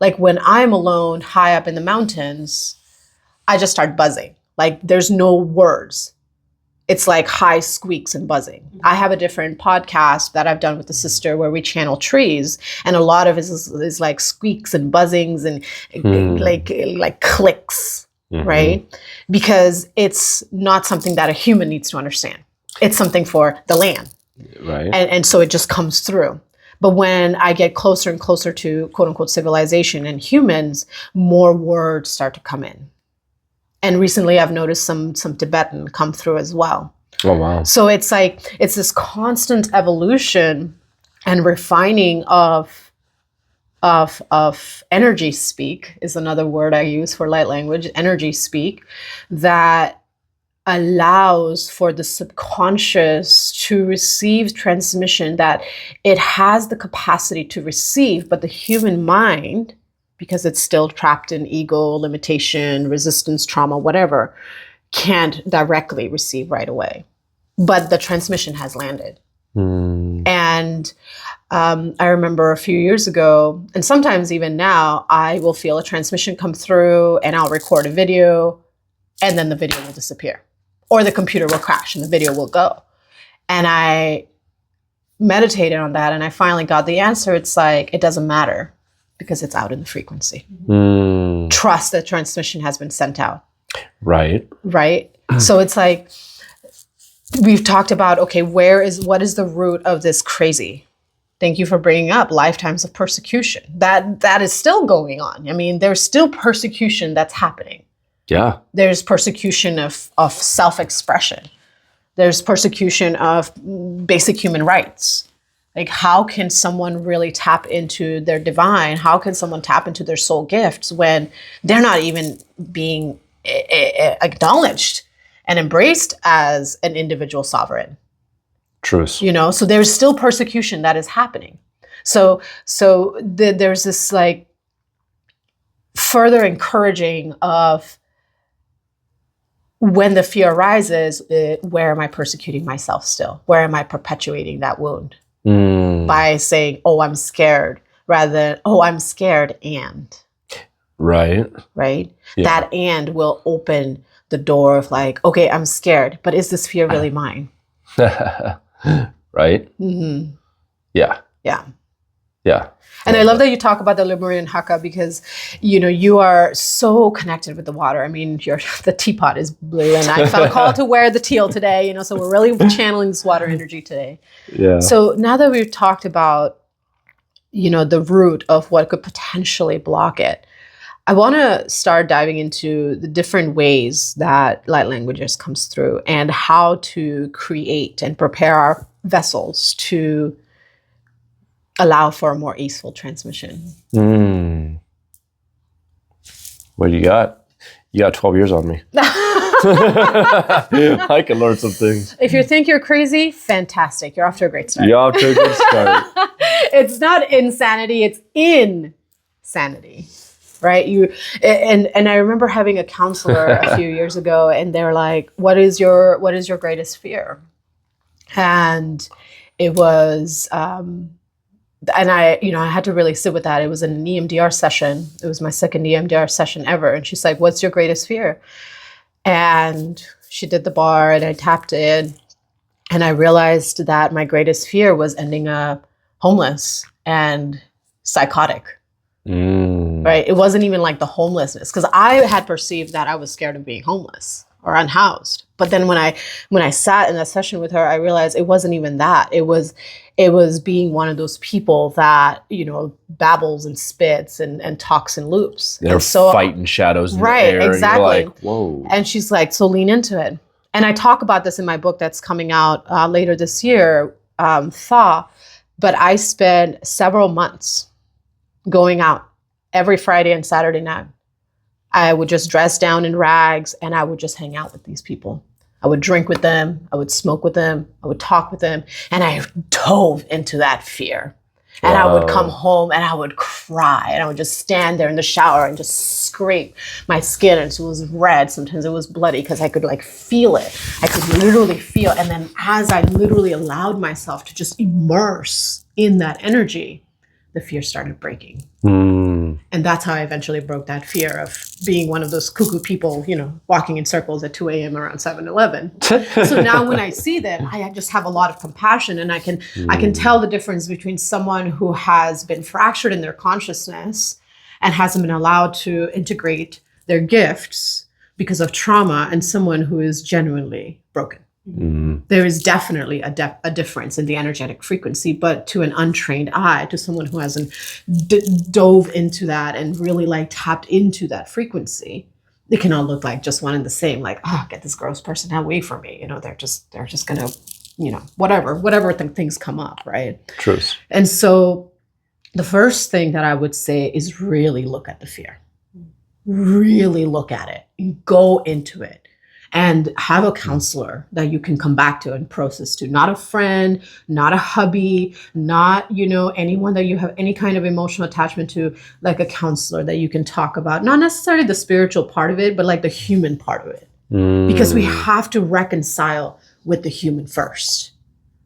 like when I'm alone high up in the mountains, I just start buzzing. Like there's no words. It's like high squeaks and buzzing. I have a different podcast that I've done with the sister where we channel trees, and a lot of it is like squeaks and buzzings and like clicks, right? Because it's not something that a human needs to understand. It's something for the land, right? And so it just comes through. But when I get closer and closer to quote unquote civilization and humans, more words start to come in. And recently I've noticed some Tibetan come through as well. Oh, wow. So it's like, it's this constant evolution and refining of energy speak is another word I use for light language, energy speak, that allows for the subconscious to receive transmission that it has the capacity to receive, but the human mind, because it's still trapped in ego, limitation, resistance, trauma, whatever, can't directly receive right away. But the transmission has landed. And I remember a few years ago, and sometimes even now, I will feel a transmission come through and I'll record a video and then the video will disappear. Or the computer will crash and the video will go. And I meditated on that and I finally got the answer. It's like, it doesn't matter because it's out in the frequency. Trust that transmission has been sent out. Right. Right. So it's like, we've talked about, okay, what is the root of this crazy? Thank you for bringing up lifetimes of persecution. That is still going on. I mean, there's still persecution that's happening. Yeah. There's persecution of self-expression. There's persecution of basic human rights. Like, how can someone really tap into their divine? How can someone tap into their soul gifts when they're not even being acknowledged and embraced as an individual sovereign? Truth. You know, so there's still persecution that is happening. So there's this like further encouraging of, when the fear arises, where am I persecuting myself still? Where am I perpetuating that wound? By saying, oh, I'm scared, rather than, oh, I'm scared and. Right. Right? Yeah. That and will open the door of like, okay, I'm scared, but is this fear really mine? Right? Yeah. Yeah. Yeah. And I love that you talk about the Lemurian haka because, you know, you are so connected with the water. I mean, the teapot is blue and I felt called to wear the teal today, you know, so we're really channeling this water energy today. Yeah. So now that we've talked about, you know, the root of what could potentially block it, I want to start diving into the different ways that light languages comes through and how to create and prepare our vessels to allow for a more easeful transmission. What do you got? You got 12 years on me. I can learn some things. If you think you're crazy, fantastic. You're off to a great start. You're off to a good start. It's not insanity, it's insanity. Right? And I remember having a counselor a few years ago and they were like, what is your greatest fear? And it was and I had to really sit with that. It was an EMDR session. It was my second EMDR session ever. And she's like, what's your greatest fear? And she did the bar and I tapped in and I realized that my greatest fear was ending up homeless and psychotic. Right? It wasn't even like the homelessness, because I had perceived that I was scared of being homeless or unhoused. But then when I sat in that session with her, I realized it wasn't even that. It was being one of those people that, you know, babbles and spits and talks in loops. They're fighting shadows in the air. Exactly. And you're like, whoa. And she's like, so lean into it. And I talk about this in my book that's coming out later this year, 𝗨. But I spent several months going out every Friday and Saturday night. I would just dress down in rags and I would just hang out with these people. I would drink with them. I would smoke with them. I would talk with them. And I dove into that fear. And I would come home and I would cry. And I would just stand there in the shower and just scrape my skin. And so it was red. Sometimes it was bloody because I could like feel it. I could literally feel. And then as I literally allowed myself to just immerse in that energy, the fear started breaking. And that's how I eventually broke that fear of being one of those cuckoo people, you know, walking in circles at 2 a.m. around 7-Eleven. So now when I see them, I just have a lot of compassion and I can tell the difference between someone who has been fractured in their consciousness and hasn't been allowed to integrate their gifts because of trauma and someone who is genuinely broken. There is definitely a difference in the energetic frequency, but to an untrained eye, to someone who hasn't dove into that and really like tapped into that frequency, it can all look like just one and the same. Like, oh, get this gross person away from me. You know, they're just gonna, you know, whatever things come up, right? Truth. And so the first thing that I would say is really look at the fear. Really look at it and go into it. and have a counselor that you can come back to and process to. Not a friend, not a hubby, not, you know, anyone that you have any kind of emotional attachment to, like a counselor that you can talk about. Not necessarily the spiritual part of it, but like the human part of it. Because we have to reconcile with the human first.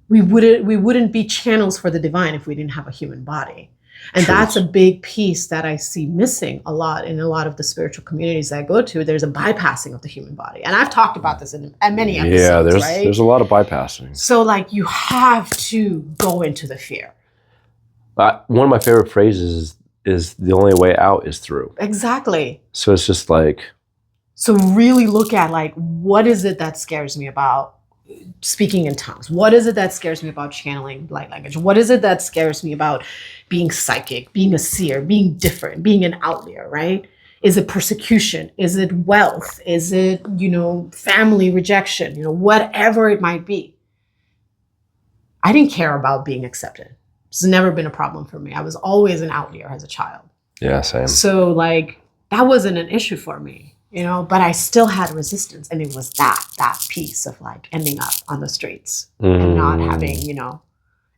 We wouldn't be channels for the divine if we didn't have a human body. And that's a big piece that I see missing a lot in a lot of the spiritual communities that I go to. There's a bypassing of the human body. And I've talked about this in many episodes, right? There's a lot of bypassing. So like you have to go into the fear. One of my favorite phrases is the only way out is through. Exactly. So it's just like. So really look at like, what is it that scares me about speaking in tongues? What is it that scares me about channeling light language? What is it that scares me about being psychic, being a seer, being different, being an outlier, right? Is it persecution? Is it wealth? Is it, you know, family rejection? You know, whatever it might be. I didn't care about being accepted. It's never been a problem for me. I was always an outlier as a child. Yeah, same. So like, that wasn't an issue for me. You know, but I still had resistance, and it was that piece of like ending up on the streets and not having, you know,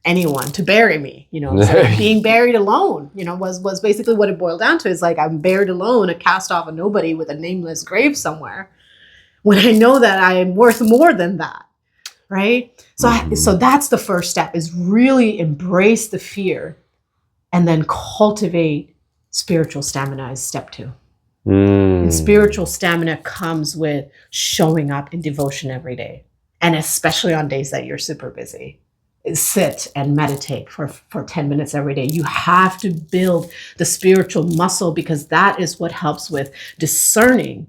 anyone to bury me, you know, so being buried alone, you know, was basically what it boiled down to. Is like, I'm buried alone, a cast off of nobody with a nameless grave somewhere, when I know that I am worth more than that, right? So that's the first step, is really embrace the fear and then cultivate spiritual stamina is step 2. And spiritual stamina comes with showing up in devotion every day. And especially on days that you're super busy. Sit and meditate for 10 minutes every day. You have to build the spiritual muscle, because that is what helps with discerning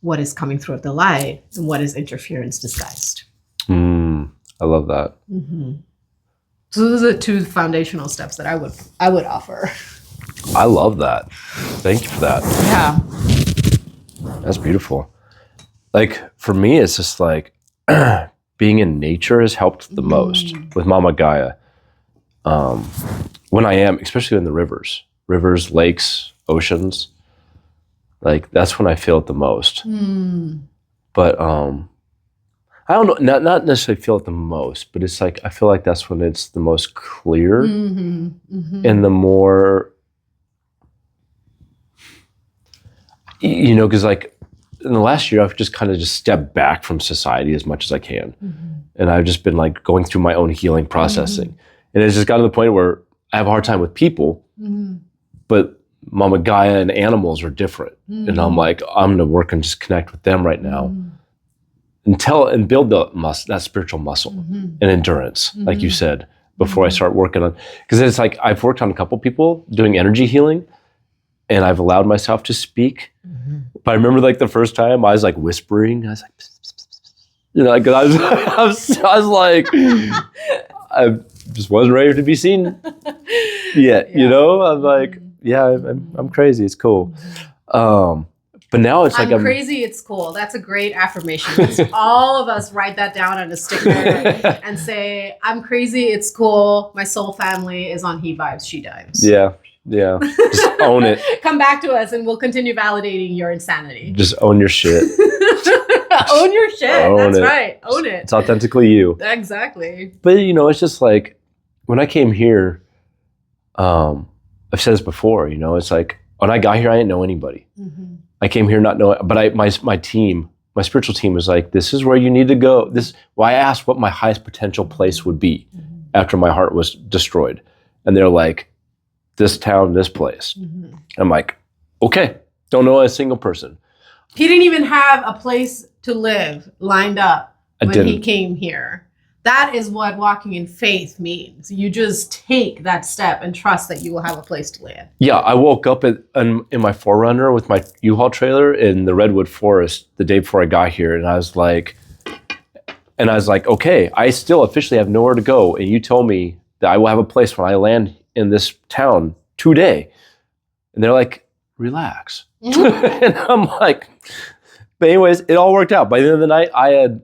what is coming through the light and what is interference disguised. I love that. So those are the 2 foundational steps that I would offer. I love that. Thank you for that. Yeah. That's beautiful. Like, for me, it's just like being in nature has helped the most with Mama Gaia. When I am, especially in the rivers, lakes, oceans, like that's when I feel it the most. But I don't know, not necessarily feel it the most, but it's like, I feel like that's when it's the most clear and the more, you know, because like in the last year, I've just kind of just stepped back from society as much as I can. And I've just been like going through my own healing processing. And it's just gotten to the point where I have a hard time with people, but Mama Gaia and animals are different. And I'm like, I'm going to work and just connect with them right now and build that spiritual muscle and endurance, like you said, before I start working on, because it's like, I've worked on a couple people doing energy healing, and I've allowed myself to speak. But I remember like the first time I was like whispering, I was like, pss, pss, pss, pss. You know, like, I was like, I just wasn't ready to be seen yet, you know? I'm like, yeah, I'm crazy, it's cool. But now it's like, I'm crazy, it's cool. That's a great affirmation. Let's all of us write that down on a sticker and say, I'm crazy, it's cool. My soul family is on He Vibes, She Dives. Yeah, just own it. Come back to us and we'll continue validating your insanity. Just own your shit. Own your shit. That's right. Own it. It's authentically you. Exactly. But you know, it's just like, when I came here, I've said this before, you know, it's like, when I got here, I didn't know anybody. I came here not knowing, but my spiritual team was like, this is where you need to go. Well, I asked what my highest potential place would be after my heart was destroyed. And they're like, this town, this place. I'm like, okay, don't know a single person. He didn't even have a place to live lined up when he came here. That is what walking in faith means. You just take that step and trust that you will have a place to land. Yeah, I woke up in my 4Runner with my U-Haul trailer in the redwood forest the day before I got here, and I was like, okay, I still officially have nowhere to go, and you told me that I will have a place when I land in this town today. And they're like, relax. And I'm like, but anyways, it all worked out. By the end of the night, I had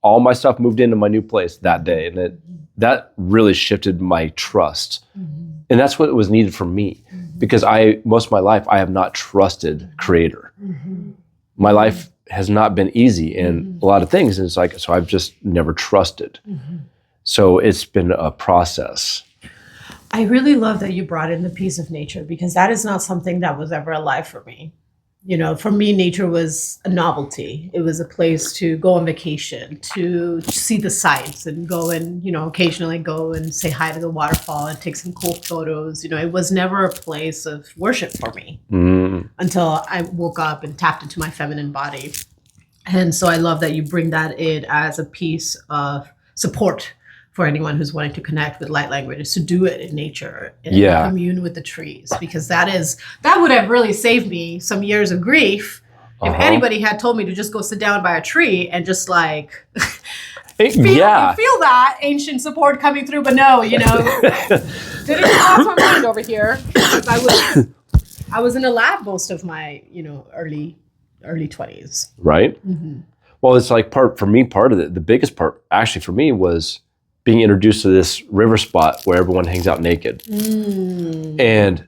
all my stuff moved into my new place that day. And that really shifted my trust. And that's what was needed for me. Because most of my life, I have not trusted Creator. My life has not been easy in a lot of things. And it's like, so I've just never trusted. So it's been a process. I really love that you brought in the piece of nature, because that is not something that was ever alive for me. You know, for me, nature was a novelty. It was a place to go on vacation, to see the sights and go and, you know, occasionally go and say hi to the waterfall and take some cool photos. You know, it was never a place of worship for me until I woke up and tapped into my feminine body. And so I love that you bring that in as a piece of support for anyone who's wanting to connect with light languages, to do it in nature and commune with the trees, because that would have really saved me some years of grief if anybody had told me to just go sit down by a tree and just like feel that ancient support coming through. But no, you know, didn't cross my mind over here, because I was in a lab most of my, you know, early 20s. Right. Well, it's like part of it, the biggest part actually for me was being introduced to this river spot where everyone hangs out naked. And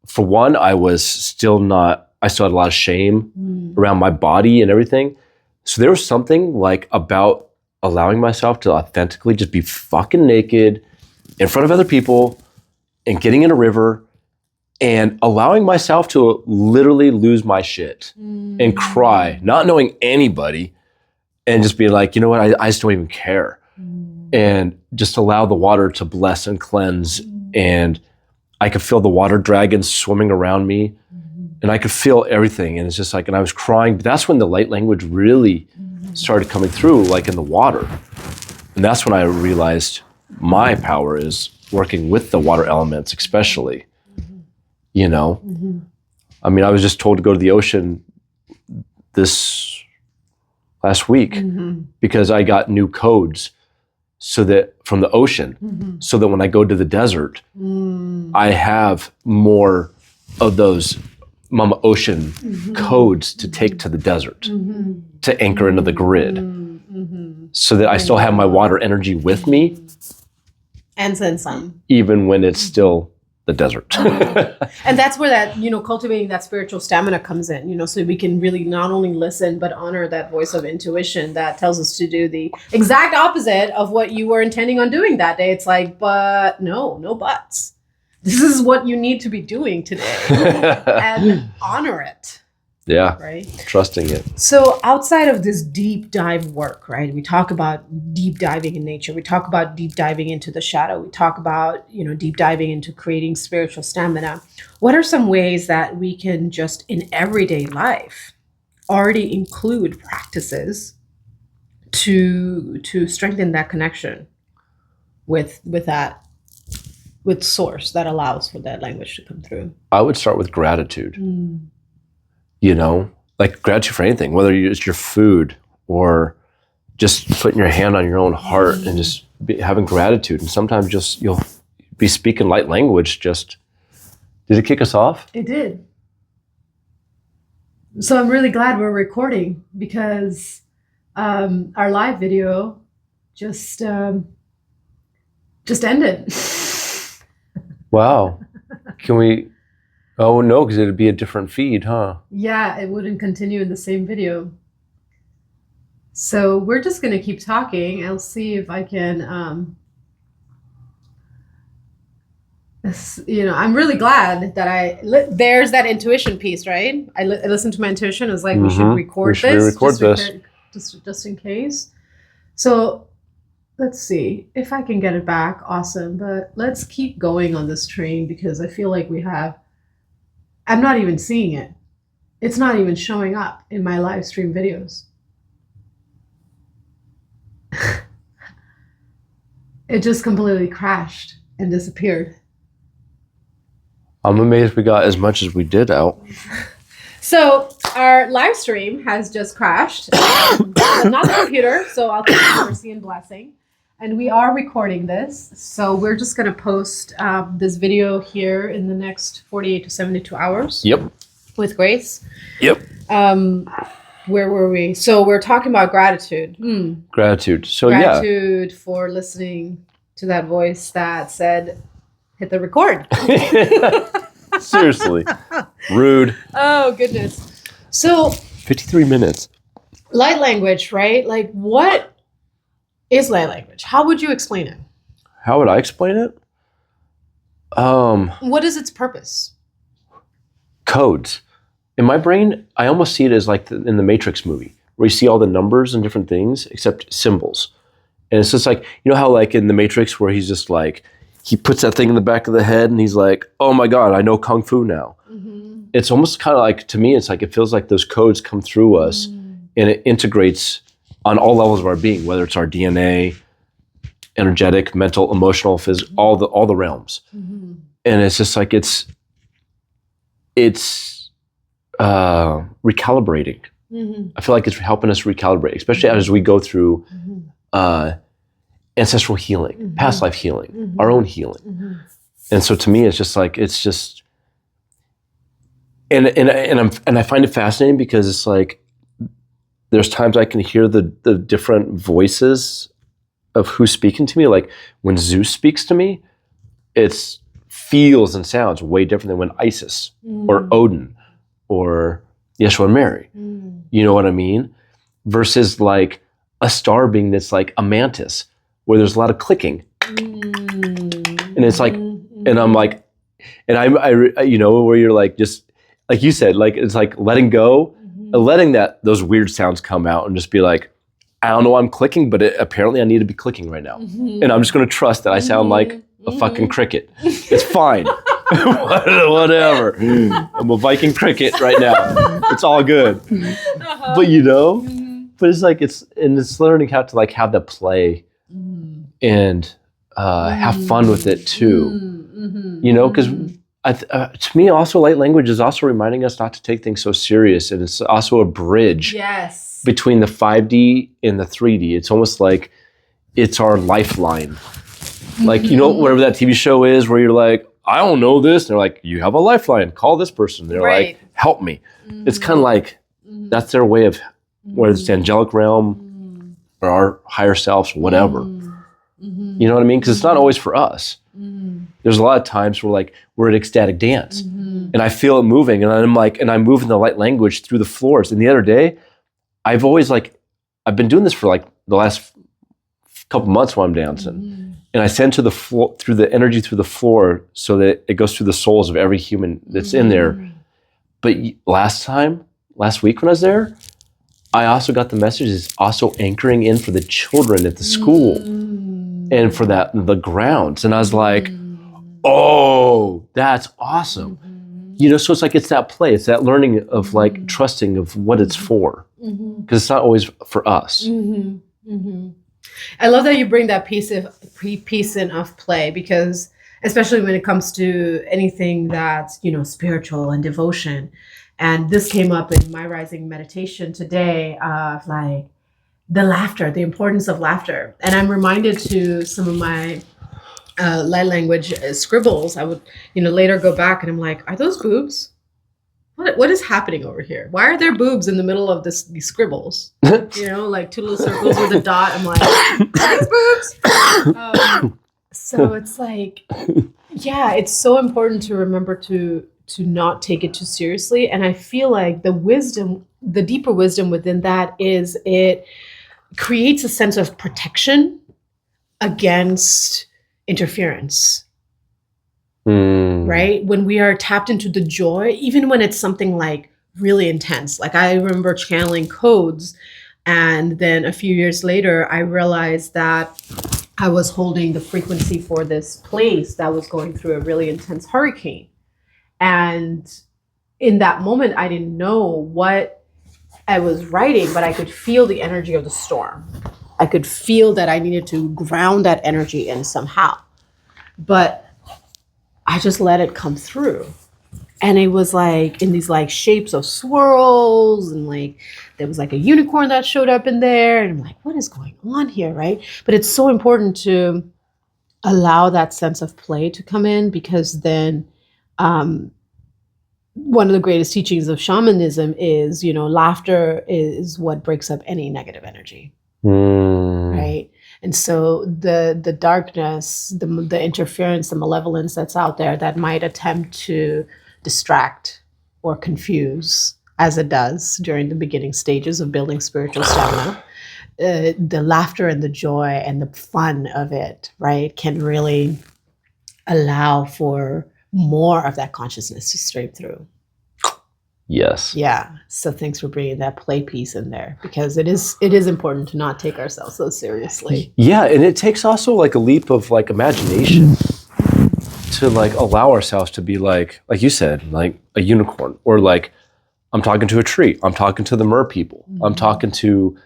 for one, I still had a lot of shame around my body and everything. So there was something like about allowing myself to authentically just be fucking naked in front of other people and getting in a river and allowing myself to literally lose my shit and cry, not knowing anybody, and just being like, you know what, I just don't even care. And just allow the water to bless and cleanse. And I could feel the water dragons swimming around me, and I could feel everything. And it's just like, and I was crying, but that's when the light language really started coming through, like in the water. And that's when I realized my power is working with the water elements, especially, you know? I mean, I was just told to go to the ocean this last week because I got new codes so that from the ocean, so that when I go to the desert, I have more of those Mama Ocean codes to take to the desert, to anchor into the grid, so that I still have my water energy with me. And then some. Even when it's still the desert. And that's where that, you know, cultivating that spiritual stamina comes in, you know, so we can really not only listen, but honor that voice of intuition that tells us to do the exact opposite of what you were intending on doing that day. It's like, but no buts. This is what you need to be doing today, and honor it. Yeah. Right. Trusting it. So outside of this deep dive work, right? We talk about deep diving in nature. We talk about deep diving into the shadow. We talk about, you know, deep diving into creating spiritual stamina. What are some ways that we can just in everyday life already include practices to strengthen that connection with source that allows for that language to come through? I would start with gratitude. You know, like gratitude for anything, whether it's your food or just putting your hand on your own heart and just having gratitude. And sometimes just you'll be speaking light language. Just, did it kick us off? It did. So I'm really glad we're recording, because our live video just ended. Wow. Can we? Oh no, because it'd be a different feed, huh? Yeah, it wouldn't continue in the same video. So we're just gonna keep talking. I'll see if I can, you know, I'm really glad that there's that intuition piece, right? I listened to my intuition. I was like, we should record this just in case. So let's see if I can get it back. Awesome. But let's keep going on this train, because I feel like I'm not even seeing it. It's not even showing up in my live stream videos. It just completely crashed and disappeared. I'm amazed we got as much as we did out. So our live stream has just crashed, but not the computer. So I'll take mercy and blessing. And we are recording this. So we're just going to post this video here in the next 48 to 72 hours. Yep. With grace. Yep. Where were we? So we're talking about gratitude. Gratitude. So gratitude for listening to that voice that said, hit the record. Seriously. Rude. Oh, goodness. So 53 minutes. light language, right? Like, what is light language? How would you explain it? How would I explain it? What is its purpose? Codes. In my brain, I almost see it as like in the Matrix movie, where you see all the numbers and different things, except symbols. And it's just like, you know how like in the Matrix where he's just like, he puts that thing in the back of the head and he's like, oh my God, I know Kung Fu now. It's almost kind of like, to me, it's like, it feels like those codes come through us and it integrates on all levels of our being, whether it's our DNA, energetic, mental, emotional, physical, all the realms. And it's just like, it's recalibrating. I feel like it's helping us recalibrate, especially as we go through ancestral healing, past life healing, our own healing. And so to me, it's just like, it's just, and I find it fascinating because it's like, there's times I can hear the different voices of who's speaking to me. Like when Zeus speaks to me, it feels and sounds way different than when Isis or Odin or Yeshua and Mary. You know what I mean? Versus like a star being that's like a mantis, where there's a lot of clicking. And it's like, and I'm like, and I you know, where you're like, just like you said, like, it's like letting go, letting those weird sounds come out and just be like, I don't know why I'm clicking, but apparently I need to be clicking right now. And I'm just going to trust that I sound like a fucking cricket. It's fine. Whatever. I'm a Viking cricket right now. It's all good. But you know, but it's like, it's learning how to like have that play and have fun with it too. You know, because to me also light language is also reminding us not to take things so serious. And it's also a bridge between the 5D and the 3D. It's almost like it's our lifeline. Like, you know, whatever that TV show is where you're like, I don't know this. And they're like, you have a lifeline. Call this person. They're like, help me. It's kind of like, that's their way of, whether it's the angelic realm or our higher selves, whatever. You know what I mean? Because it's not always for us. There's a lot of times where we're at ecstatic dance and I feel it moving and I'm like, and I'm moving the light language through the floors. And the other day, I've been doing this for like the last couple months while I'm dancing. And I send to the floor, through the energy through the floor so that it goes through the souls of every human that's in there. But last week when I was there, I also got the messages also anchoring in for the children at the school and for the grounds. And I was like, oh, that's awesome. You know, so it's like, it's that play, it's that learning of like trusting of what it's for. Because it's not always for us. I love that you bring that piece in of play, because especially when it comes to anything that's, you know, spiritual and devotion. And this came up in my rising meditation today of like the laughter, the importance of laughter. And I'm reminded to some of my light language scribbles. I would, you know, later go back and I'm like, are those boobs? What is happening over here? Why are there boobs in the middle of these scribbles? You know, like two little circles with a dot. I'm like, thanks, boobs. So it's like, yeah, it's so important to remember to not take it too seriously. And I feel like the deeper wisdom within that is it creates a sense of protection against interference. Right? When we are tapped into the joy, even when it's something like really intense. Like I remember channeling codes, and then a few years later, I realized that I was holding the frequency for this place that was going through a really intense hurricane. And in that moment, I didn't know what I was writing, but I could feel the energy of the storm. I could feel that I needed to ground that energy in somehow. But I just let it come through. And it was like in these like shapes of swirls, and like there was like a unicorn that showed up in there. And I'm like, what is going on here, right? But it's so important to allow that sense of play to come in, because then one of the greatest teachings of shamanism is, you know, laughter is what breaks up any negative energy, right? And so the darkness, the interference, the malevolence that's out there that might attempt to distract or confuse as it does during the beginning stages of building spiritual stamina, the laughter and the joy and the fun of it, right, can really allow for more of that consciousness to stream through. Yes. Yeah. So thanks for bringing that play piece in there, because it is important to not take ourselves so seriously. Yeah, and it takes also like a leap of like imagination to like allow ourselves to be like you said, like a unicorn, or like I'm talking to a tree, I'm talking to the mer people, I'm talking to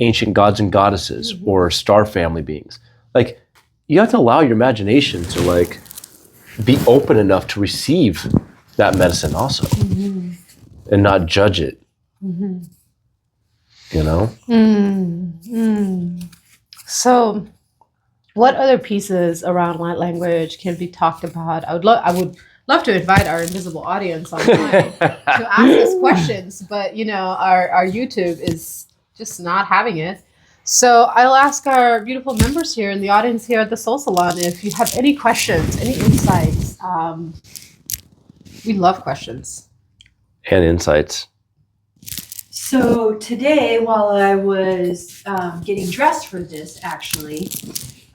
ancient gods and goddesses or star family beings. Like you have to allow your imagination to like be open enough to receive that medicine also. And not judge it, you know? So what other pieces around light language can be talked about? I would love to invite our invisible audience online to ask us questions, but you know, our YouTube is just not having it. So I'll ask our beautiful members here in the audience here at the Soul Salon if you have any questions, any insights. We love questions. And insights. So today, while I was getting dressed for this, actually,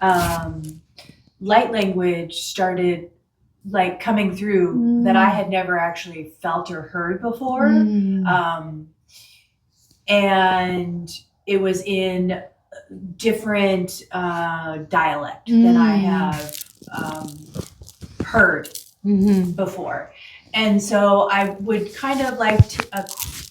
light language started like coming through that I had never actually felt or heard before. And it was in different dialect than I have heard before. And so I would kind of like to,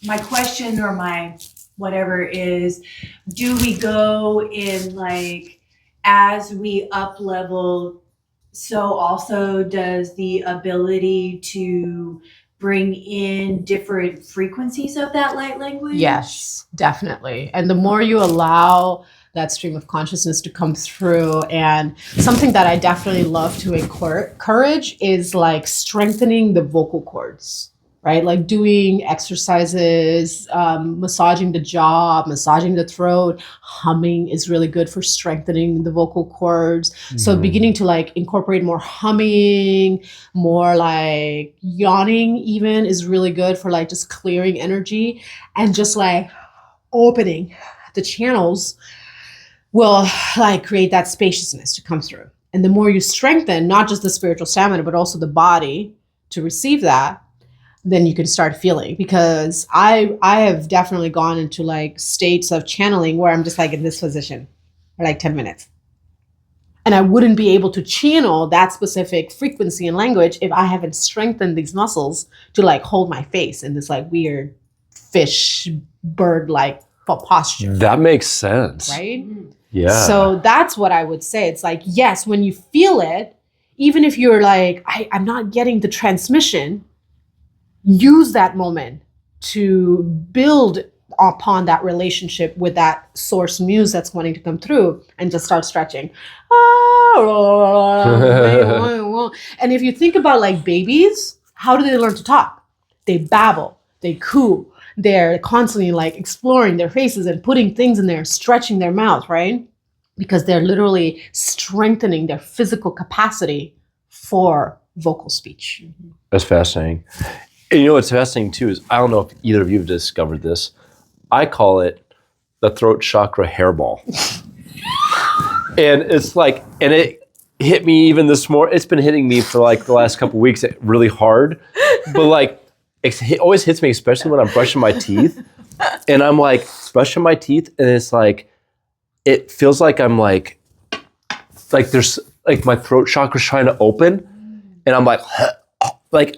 my question or my whatever is, do we go in like, as we up level, so also does the ability to bring in different frequencies of that light language? Yes, definitely. And the more you allow that stream of consciousness to come through, and something that I definitely love to encourage is like strengthening the vocal cords, right? Like doing exercises, massaging the jaw, massaging the throat. Humming is really good for strengthening the vocal cords. So beginning to like incorporate more humming, more like yawning even is really good for like just clearing energy, and just like opening the channels will like create that spaciousness to come through. And the more you strengthen, not just the spiritual stamina, but also the body to receive that, then you can start feeling. Because I have definitely gone into like states of channeling where I'm just like in this position for like 10 minutes. And I wouldn't be able to channel that specific frequency and language if I haven't strengthened these muscles to like hold my face in this like weird fish bird-like posture. That makes sense. Right? Yeah. So that's what I would say. It's like, yes, when you feel it, even if you're like, I'm not getting the transmission, use that moment to build upon that relationship with that source muse that's wanting to come through, and just start stretching. And if you think about like babies, how do they learn to talk? They babble, they coo. They're constantly like exploring their faces and putting things in there, stretching their mouth, right? Because they're literally strengthening their physical capacity for vocal speech. That's fascinating. And you know what's fascinating too is, I don't know if either of you have discovered this, I call it the throat chakra hairball. And it's like, and it hit me even this morning. It's been hitting me for like the last couple of weeks really hard. But like, it always hits me, especially when I'm brushing my teeth. And I'm like brushing my teeth, and it's like, it feels like I'm like there's like my throat chakra's trying to open, and I'm like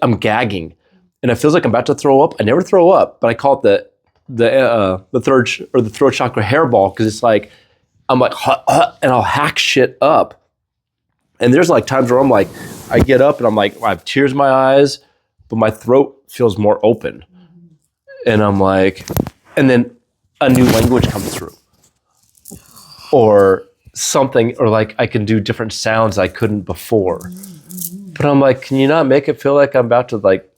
I'm gagging, and it feels like I'm about to throw up. I never throw up, but I call it the throat chakra hairball, because it's like I'm like and I'll hack shit up. And there's like times where I'm like, I get up and I'm like, I have tears in my eyes, but my throat feels more open. And I'm like, and then a new language comes through, or something, or like I can do different sounds I couldn't before. But I'm like, can you not make it feel like I'm about to like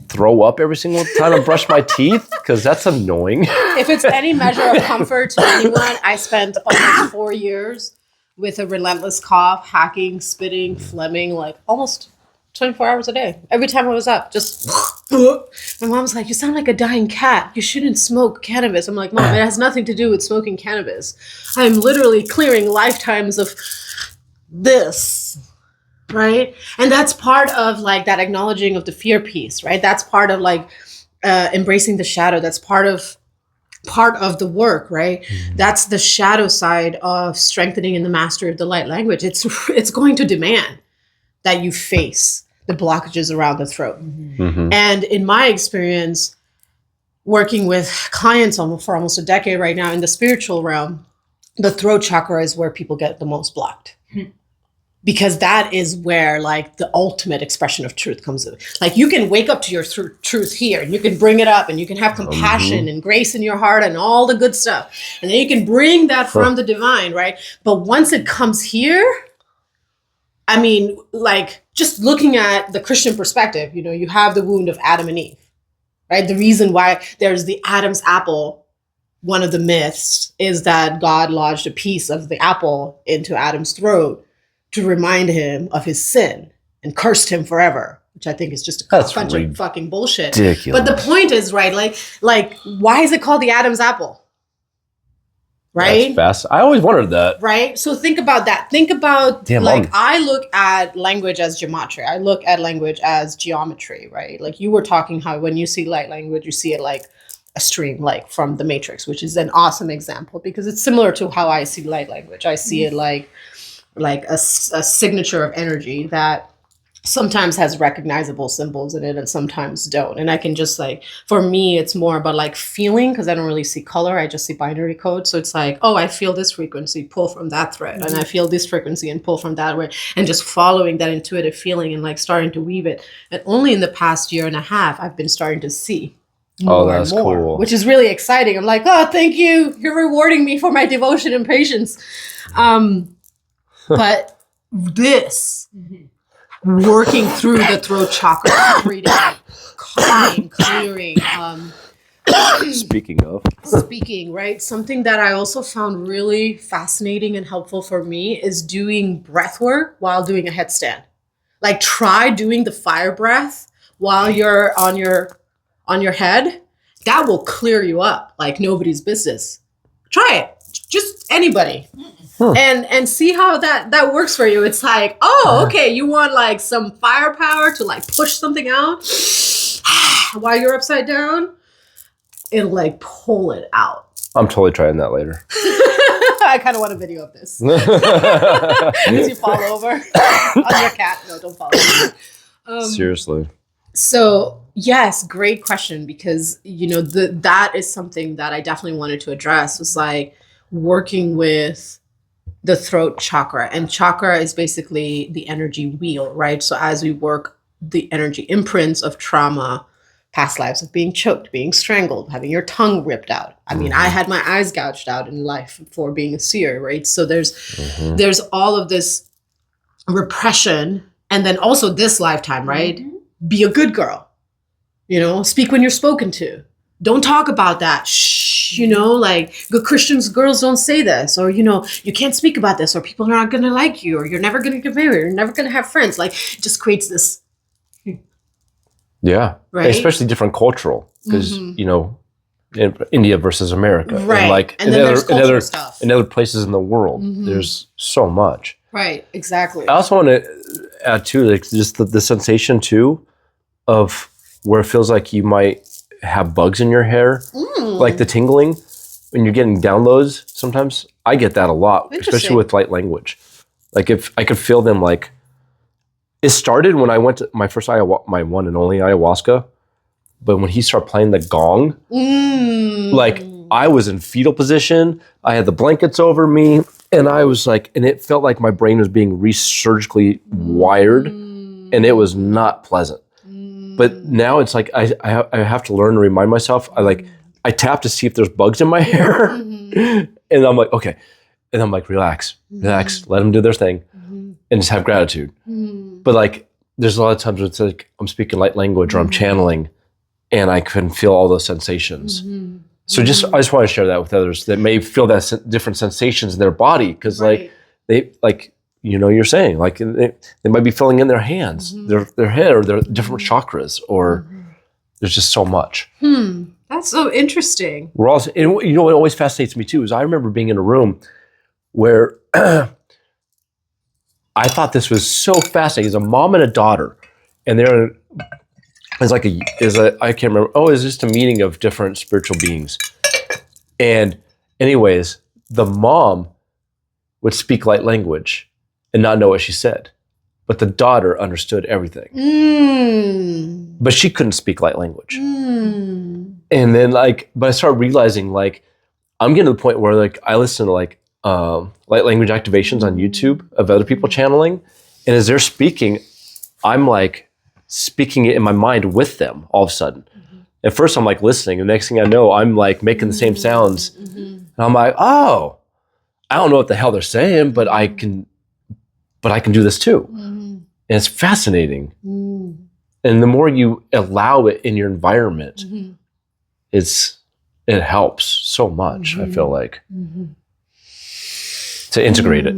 throw up every single time I brush my teeth? Because that's annoying. If it's any measure of comfort to anyone, I spent almost 4 years with a relentless cough, hacking, spitting, phlegming, like almost 24 hours a day. Every time I was up, just my mom's like, you sound like a dying cat. You shouldn't smoke cannabis. I'm like, Mom, it has nothing to do with smoking cannabis. I'm literally clearing lifetimes of this, right? And that's part of like that acknowledging of the fear piece, right? That's part of like embracing the shadow. That's part of the work, right? Mm-hmm. That's the shadow side of strengthening in the mastery of the light language. It's going to demand that you face the blockages around the throat. Mm-hmm. And in my experience, working with clients for almost a decade right now in the spiritual realm, the throat chakra is where people get the most blocked. Mm-hmm. Because that is where like the ultimate expression of truth comes in. Like you can wake up to your truth here and you can bring it up and you can have compassion and grace in your heart and all the good stuff. And then you can bring that from the divine, right? But once it comes here, I mean, like just looking at the Christian perspective, you know, you have the wound of Adam and Eve, right? The reason why there's the Adam's apple, one of the myths is that God lodged a piece of the apple into Adam's throat to remind him of his sin and cursed him forever, which I think is just a bunch of fucking bullshit. Ridiculous. But the point is, right, like why is it called the Adam's apple? Right? That's fast. I always wondered that. Right? So think about that. Think about, I look at language as gematria. I look at language as geometry, right? Like you were talking how when you see light language, you see it like a stream, like from the Matrix, which is an awesome example because it's similar to how I see light language. I see it like a signature of energy that sometimes has recognizable symbols in it and sometimes don't. And I can just like, for me, it's more about like feeling because I don't really see color. I just see binary code. So it's like, oh, I feel this frequency, pull from that thread. And I feel this frequency and pull from that way. And just following that intuitive feeling and like starting to weave it. And only in the past year and a half, I've been starting to see more and more, cool. Which is really exciting. I'm like, oh, thank you. You're rewarding me for my devotion and patience. But this... working through the throat chakra every day, calming, clearing. Speaking, right? Something that I also found really fascinating and helpful for me is doing breath work while doing a headstand. Like try doing the fire breath while you're on your head. That will clear you up like nobody's business. Try it. Just anybody. And see how that works for you. It's like, oh, okay, you want like some firepower to like push something out while you're upside down? It'll like pull it out. I'm totally trying that later. I kind of want a video of this. As you fall over on your cat. No, don't fall over. Seriously. So yes, great question because, you know, that is something that I definitely wanted to address was like working with the throat chakra, and chakra is basically the energy wheel, right? So as we work the energy imprints of trauma, past lives of being choked, being strangled, having your tongue ripped out. I mean, I had my eyes gouged out in life for being a seer, right? So there's all of this repression, and then also this lifetime, right? Be a good girl, you know, speak when you're spoken to. Don't talk about that. Shh, you know, like good Christians, girls don't say this, or, you know, you can't speak about this, or people are not going to like you, or you're never going to get married, or you're never going to have friends. Like it just creates this. Yeah. Right. Especially different cultural, because, you know, India versus America. Right. And like and then stuff. In other places in the world, there's so much. Right. Exactly. I also want to add too, like just the sensation too of where it feels like you might have bugs in your hair, like the tingling when you're getting downloads. Sometimes I get that a lot, especially with light language. Like if I could feel them, like it started when I went to my first my one and only ayahuasca. But when he started playing the gong, like I was in fetal position. I had the blankets over me, and I was like, and it felt like my brain was being resurgically wired, and it was not pleasant. But now it's like I have to learn to remind myself. I tap to see if there's bugs in my hair, and I'm like, okay, and I'm like, relax, let them do their thing, and just have gratitude. But like, there's a lot of times where it's like I'm speaking light language or I'm channeling, and I can feel all those sensations. So I just want to share that with others that may feel that different sensations in their body, because like they like you're saying, like they might be filling in their hands, their head, or their different chakras, or there's just so much. That's so interesting. We're also, and what always fascinates me too is I remember being in a room where I thought this was so fascinating. It's a mom and a daughter, and they're I can't remember. Oh, it's just a meeting of different spiritual beings. And anyways, the mom would speak light language and not know what she said, but the daughter understood everything. But she couldn't speak light language. And then but I started realizing I'm getting to the point where I listen to light language activations on YouTube of other people channeling. And as they're speaking, I'm speaking it in my mind with them all of a sudden. At first I'm listening, and the next thing I know, I'm making the same sounds. And I'm like, oh, I don't know what the hell they're saying, but I can do this too. And it's fascinating. And the more you allow it in your environment, it helps so much, I feel like, to integrate it.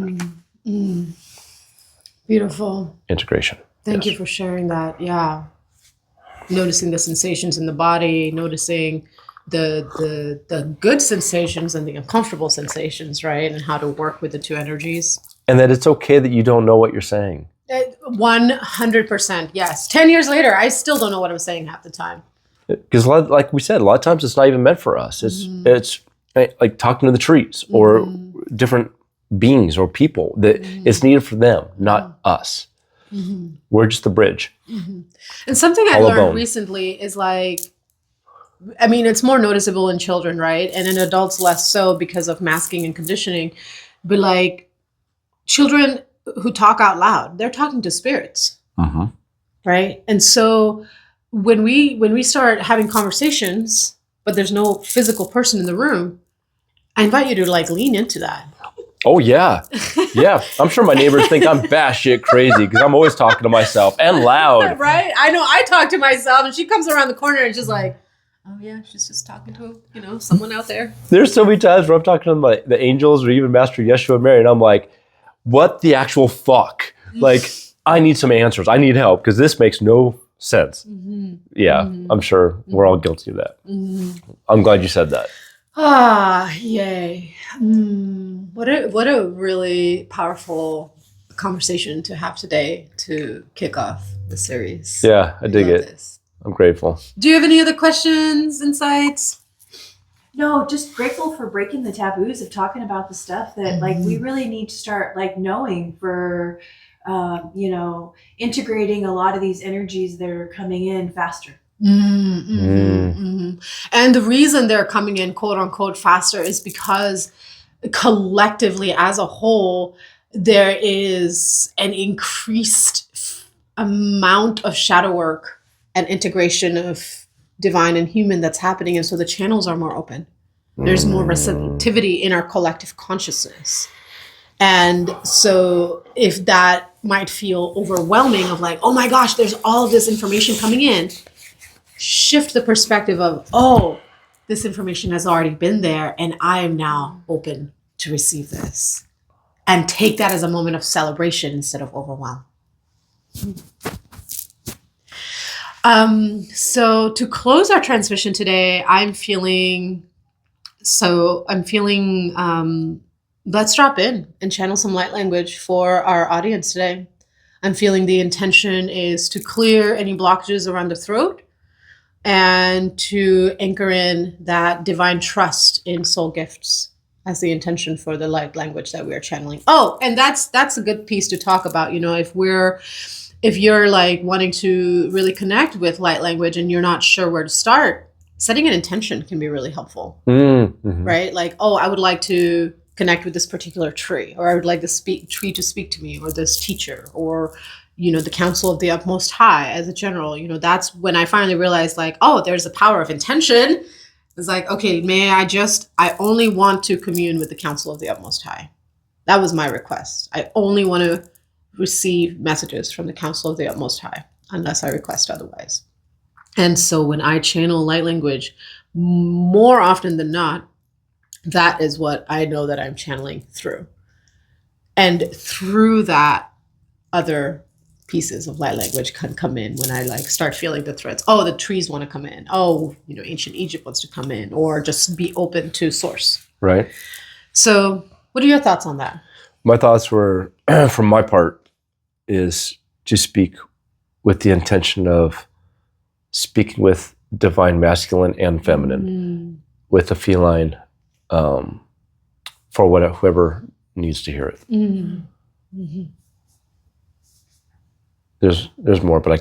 Beautiful. Integration. Thank you for sharing that. Yeah. Noticing the sensations in the body, noticing the good sensations and the uncomfortable sensations, right? And how to work with the two energies. And that it's okay that you don't know what you're saying. 100%. Yes. 10 years later, I still don't know what I'm saying half the time. Because like we said, a lot of times it's not even meant for us. It's like talking to the trees or different beings or people that it's needed for them, not us. We're just the bridge. And something I learned recently is it's more noticeable in children, right? And in adults less so because of masking and conditioning. But children who talk out loud, they're talking to spirits, right? And so when we start having conversations, but there's no physical person in the room, I invite you to lean into that. Oh yeah. Yeah. I'm sure my neighbors think I'm batshit crazy because I'm always talking to myself and loud. Right? I know I talk to myself, and she comes around the corner and she's like, oh yeah, she's just talking to, someone out there. There's so many times where I'm talking to the angels or even Master Yeshua Mary, and I'm like, what the actual fuck? I need some answers. I need help because this makes no sense. Yeah. I'm sure we're all guilty of that. I'm glad you said that. Ah, yay. What a really powerful conversation to have today to kick off the series. Yeah, I dig it. This. I'm grateful. Do you have any other questions, insights? No, just grateful for breaking the taboos of talking about the stuff that we really need to start knowing for, integrating a lot of these energies that are coming in faster. And the reason they're coming in quote unquote faster is because collectively as a whole there is an increased amount of shadow work and integration of divine and human that's happening, and so the channels are more open. There's more receptivity in our collective consciousness. And so if that might feel overwhelming of oh my gosh, there's all of this information coming in, shift the perspective of, oh, this information has already been there and I am now open to receive this. And take that as a moment of celebration instead of overwhelm. So to close our transmission today, I'm feeling, let's drop in and channel some light language for our audience today. I'm feeling the intention is to clear any blockages around the throat, and to anchor in that divine trust in soul gifts as the intention for the light language that we are channeling. Oh, and that's a good piece to talk about. If you're wanting to really connect with light language and you're not sure where to start, setting an intention can be really helpful, right? I would like to connect with this particular tree, or I would like this tree to speak to me, or this teacher, or the council of the utmost high as a general. That's when I finally realized there's a power of intention. It's okay, I only want to commune with the council of the utmost high. That was my request. I only want to receive messages from the council of the utmost high unless I request otherwise. And so when I channel light language, more often than not, that is what I know that I'm channeling through. And through that, other pieces of light language can come in when I like start feeling the threads. Oh, the trees want to come in. Oh, you know, ancient Egypt wants to come in, or just be open to source. Right. So what are your thoughts on that? My thoughts were, from my part, is to speak with the intention of speaking with divine masculine and feminine, with a feline, for whoever needs to hear it. There's more, but I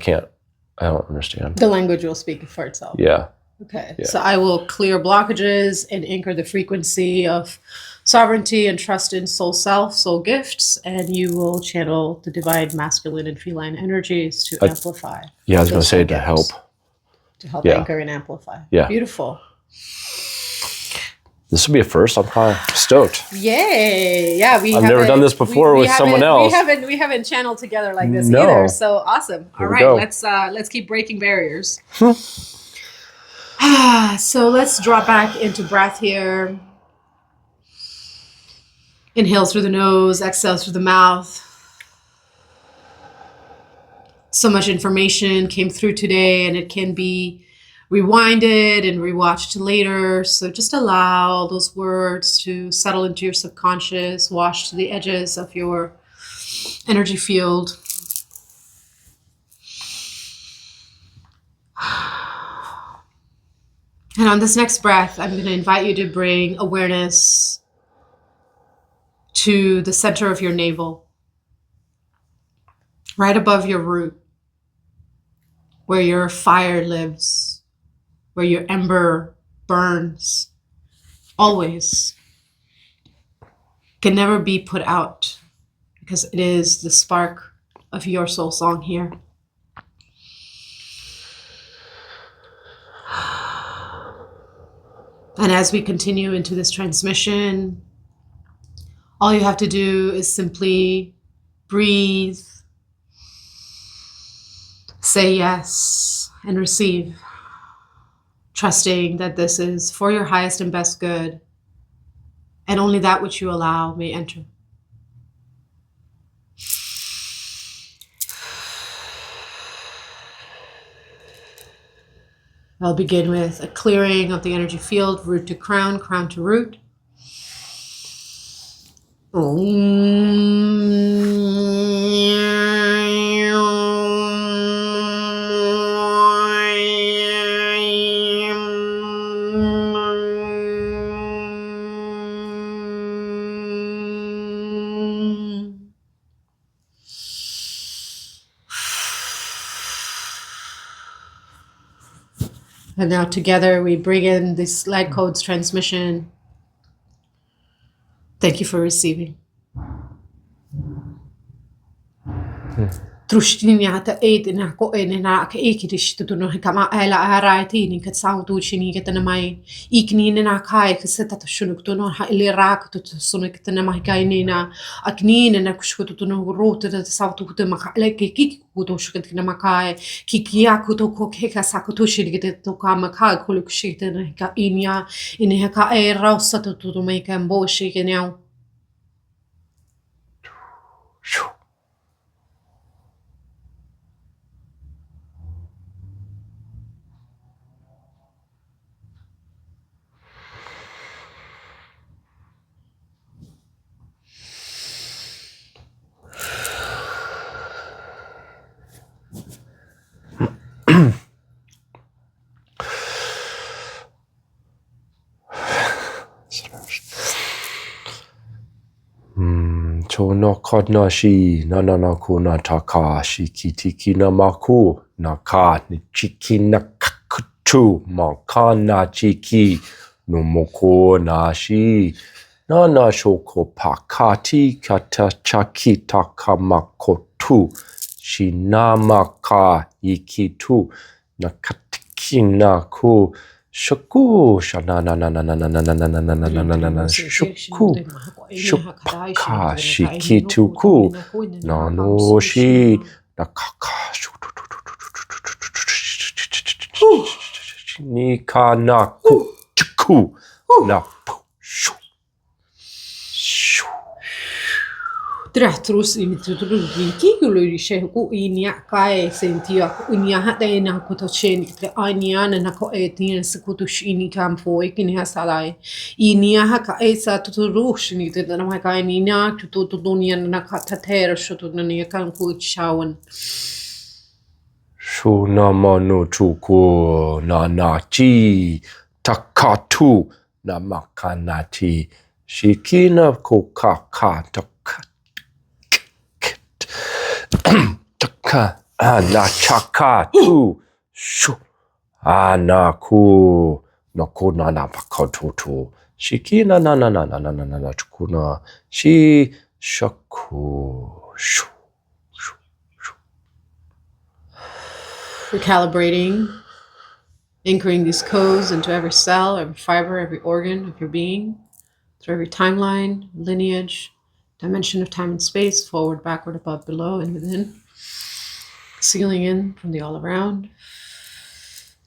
don't understand. The language will speak for itself. Yeah. Okay. Yeah. So I will clear blockages and anchor the frequency of sovereignty and trust in soul self, soul gifts, and you will channel the divine masculine and feline energies to amplify. Yeah, I was going to say to help. To help anchor and amplify. Yeah. Beautiful. This will be a first. I'm kind of stoked. Yay! Yeah, I've never done this before with someone else. We haven't channeled together like this No. either. So awesome! Here All we right, go. let's keep breaking barriers. So let's drop back into breath here. Inhale through the nose, exhale through the mouth. So much information came through today, and it can be rewinded and rewatched later. So just allow those words to settle into your subconscious, wash to the edges of your energy field. And on this next breath, I'm going to invite you to bring awareness to the center of your navel, right above your root, where your fire lives, where your ember burns, always, can never be put out, because it is the spark of your soul song here. And as we continue into this transmission, all you have to do is simply breathe, say yes, and receive, trusting that this is for your highest and best good, and only that which you allow may enter. I'll begin with a clearing of the energy field, root to crown, crown to root. And now together we bring in this light codes transmission. Thank you for receiving. Trushtinia ta na ko na ka ikirish to no kama ela arati ni ka sound chini ke na mai ikni na kai ka seta to shunuk to no ha ile rak to sunik to na mai kai ni na akni na kushku to no rot to sound to ma le ke ki ku to shuk na makai ki ya ku to ko ke ka sa ku to shiri ke to ka ma ka ko ku shi te na ka inya in ka e rausa to mai ka mbo shi ke now. No kod na shi na ku na taka shi kitiki na maku na ka ni chiki na kakutu ma ka na chiki no moko na shi na shoko pakati kata chaki takamakotu shi na maka ikitu na katiki na ku shaku shana na shuku shupaka shikituku nanoshi nakaka nikanaku chiku na terus ini terus iki kulo rishe ku inia kai sentia unia hata na kuto chen tre ania na ko etin skutush ini kam foi kini hasalai inia haka esa tuturush ni te na ma kai nina tutu dunia na kata ter shutu na ni kan ku chawan Shunama no chuku na nachi takatu na makanati shikina kokaka taka na chaka tu shu anaku no kuna na pakotutu shikina na chukuna shi shaku shu. recalibrating, anchoring these codes into every cell, every fiber, every organ of your being, through every timeline, lineage, dimension of time and space, forward, backward, above, below, and within. Sealing in from the all around.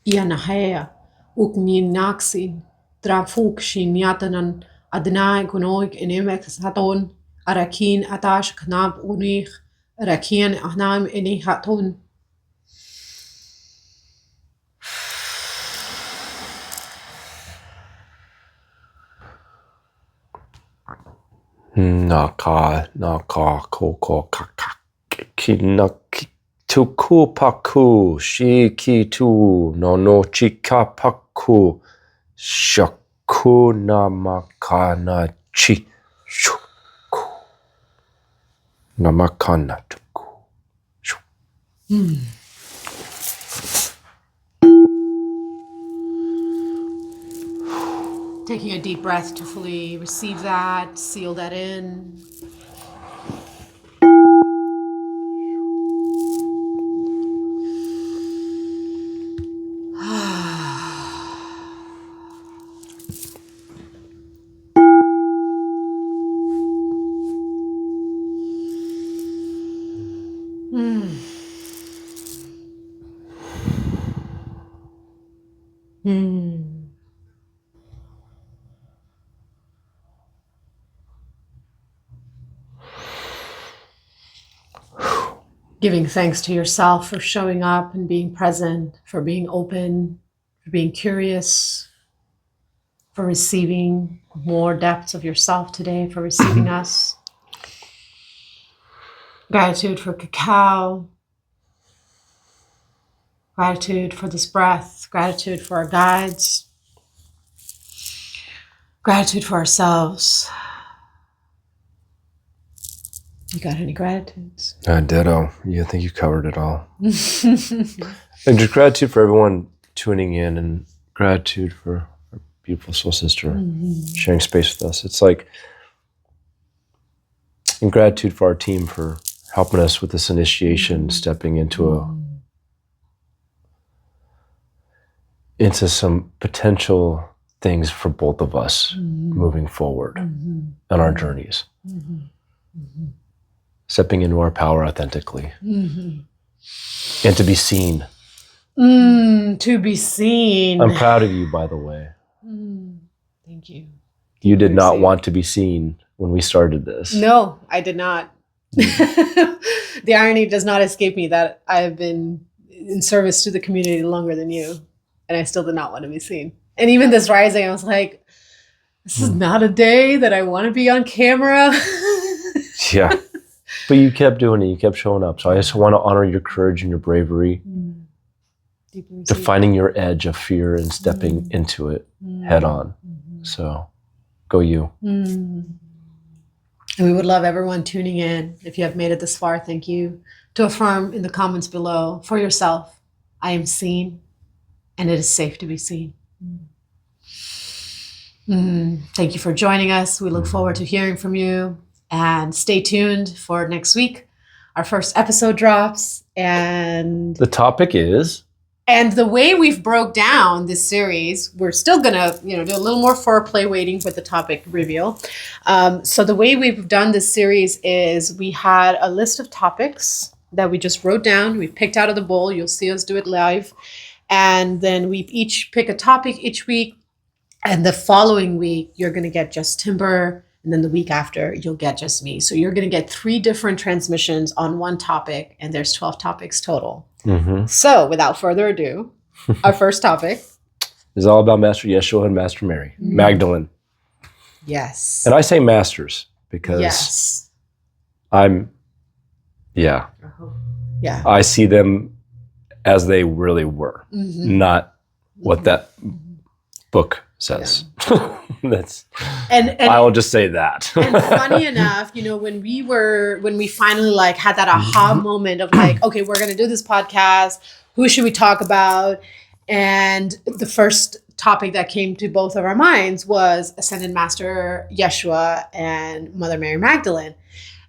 𝗎𝒂𝒃𝙚 𝘎𝒂𝒃𝙚 𝘎𝒂𝒃𝙚 Adonai Gonoig Enemek Haton Arakin Atash Knab Unich Arakin Ahnam Eni Haton. Naka koko kaka kinaki tuku paku shiki tu no chika paku shaku namakana chi shuku namakana tuku. Taking a deep breath to fully receive that, seal that in. Giving thanks to yourself for showing up and being present, for being open, for being curious, for receiving more depths of yourself today, for receiving us. Gratitude for cacao. Gratitude for this breath. Gratitude for our guides. Gratitude for ourselves. You got any gratitudes? Ditto. Yeah, I think you covered it all. And just gratitude for everyone tuning in, and gratitude for our beautiful soul sister sharing space with us. It's like, and gratitude for our team for helping us with this initiation, stepping into some potential things for both of us moving forward on our journeys. Stepping into our power authentically. And to be seen. To be seen. I'm proud of you, by the way. Thank you. You did not want to be seen when we started this. No, I did not. The irony does not escape me that I have been in service to the community longer than you, and I still did not want to be seen. And even this rising, I was like, this is not a day that I want to be on camera. Yeah. But you kept doing it. You kept showing up. So I just want to honor your courage and your bravery, defining your edge of fear and stepping into it head on. So go you. And we would love everyone tuning in. If you have made it this far, thank you. To affirm in the comments below for yourself, I am seen and it is safe to be seen. Thank you for joining us. We look forward to hearing from you. And stay tuned for next week. Our first episode drops. And the topic is? And the way we've broke down this series, we're still going to do a little more foreplay waiting for the topic reveal. So the way we've done this series is we had a list of topics that we just wrote down. We picked out of the bowl. You'll see us do it live. And then we each pick a topic each week. And the following week, you're going to get just Timber And then the week after, you'll get just me. So you're going to get 3 different transmissions on one topic, and there's 12 topics total. So without further ado, our first topic is all about Master Yeshua and Master Mary, Magdalene. Yes. And I say masters because yeah, I see them as they really were, not what that book says. That's and I will just say that. And funny enough, you know, when we finally like had that aha moment of like, okay, we're gonna do this podcast. Who should we talk about? And the first topic that came to both of our minds was Ascended Master Yeshua and Mother Mary Magdalene.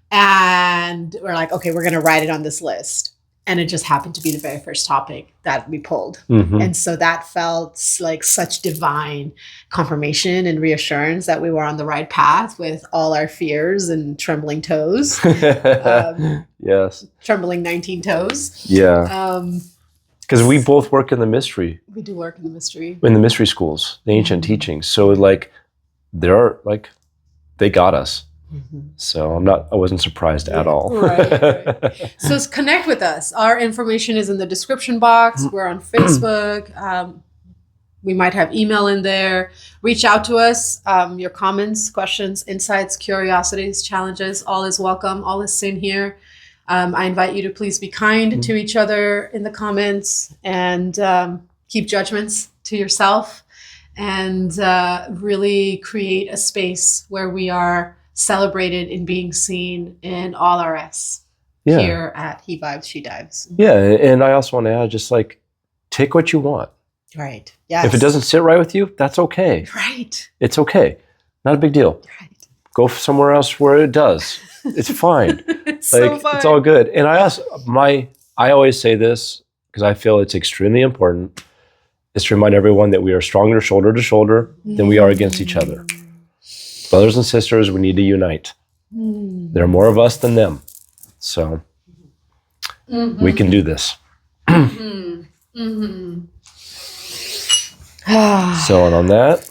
And we're like, okay, we're gonna write it on this list. And it just happened to be the very first topic that we pulled. And so that felt like such divine confirmation and reassurance that we were on the right path with all our fears and trembling toes. Yes. Trembling 19 toes. Yeah. Because we both work in the mystery. We do work in the mystery. In the mystery schools, the ancient teachings. So like, they got us. So I wasn't surprised at all. Right. So connect with us. Our information is in the description box. We're on Facebook. We might have email in there. Reach out to us. Your comments, questions, insights, curiosities, challenges, all is welcome. All is seen here. I invite you to please be kind to each other in the comments and keep judgments to yourself and really create a space where we are celebrated in being seen in all our S here at He Vibes, She Dives. Yeah, and I also want to add, just like, take what you want. Right. Yes. If it doesn't sit right with you, that's okay. Right. It's okay. Not a big deal. Right. Go somewhere else where it does. It's fine. It's so fine. It's all good. And I always say this because I feel it's extremely important, is to remind everyone that we are stronger shoulder to shoulder than we are against each other. Brothers and sisters, we need to unite. There are more of us than them. So we can do this. So, and on that,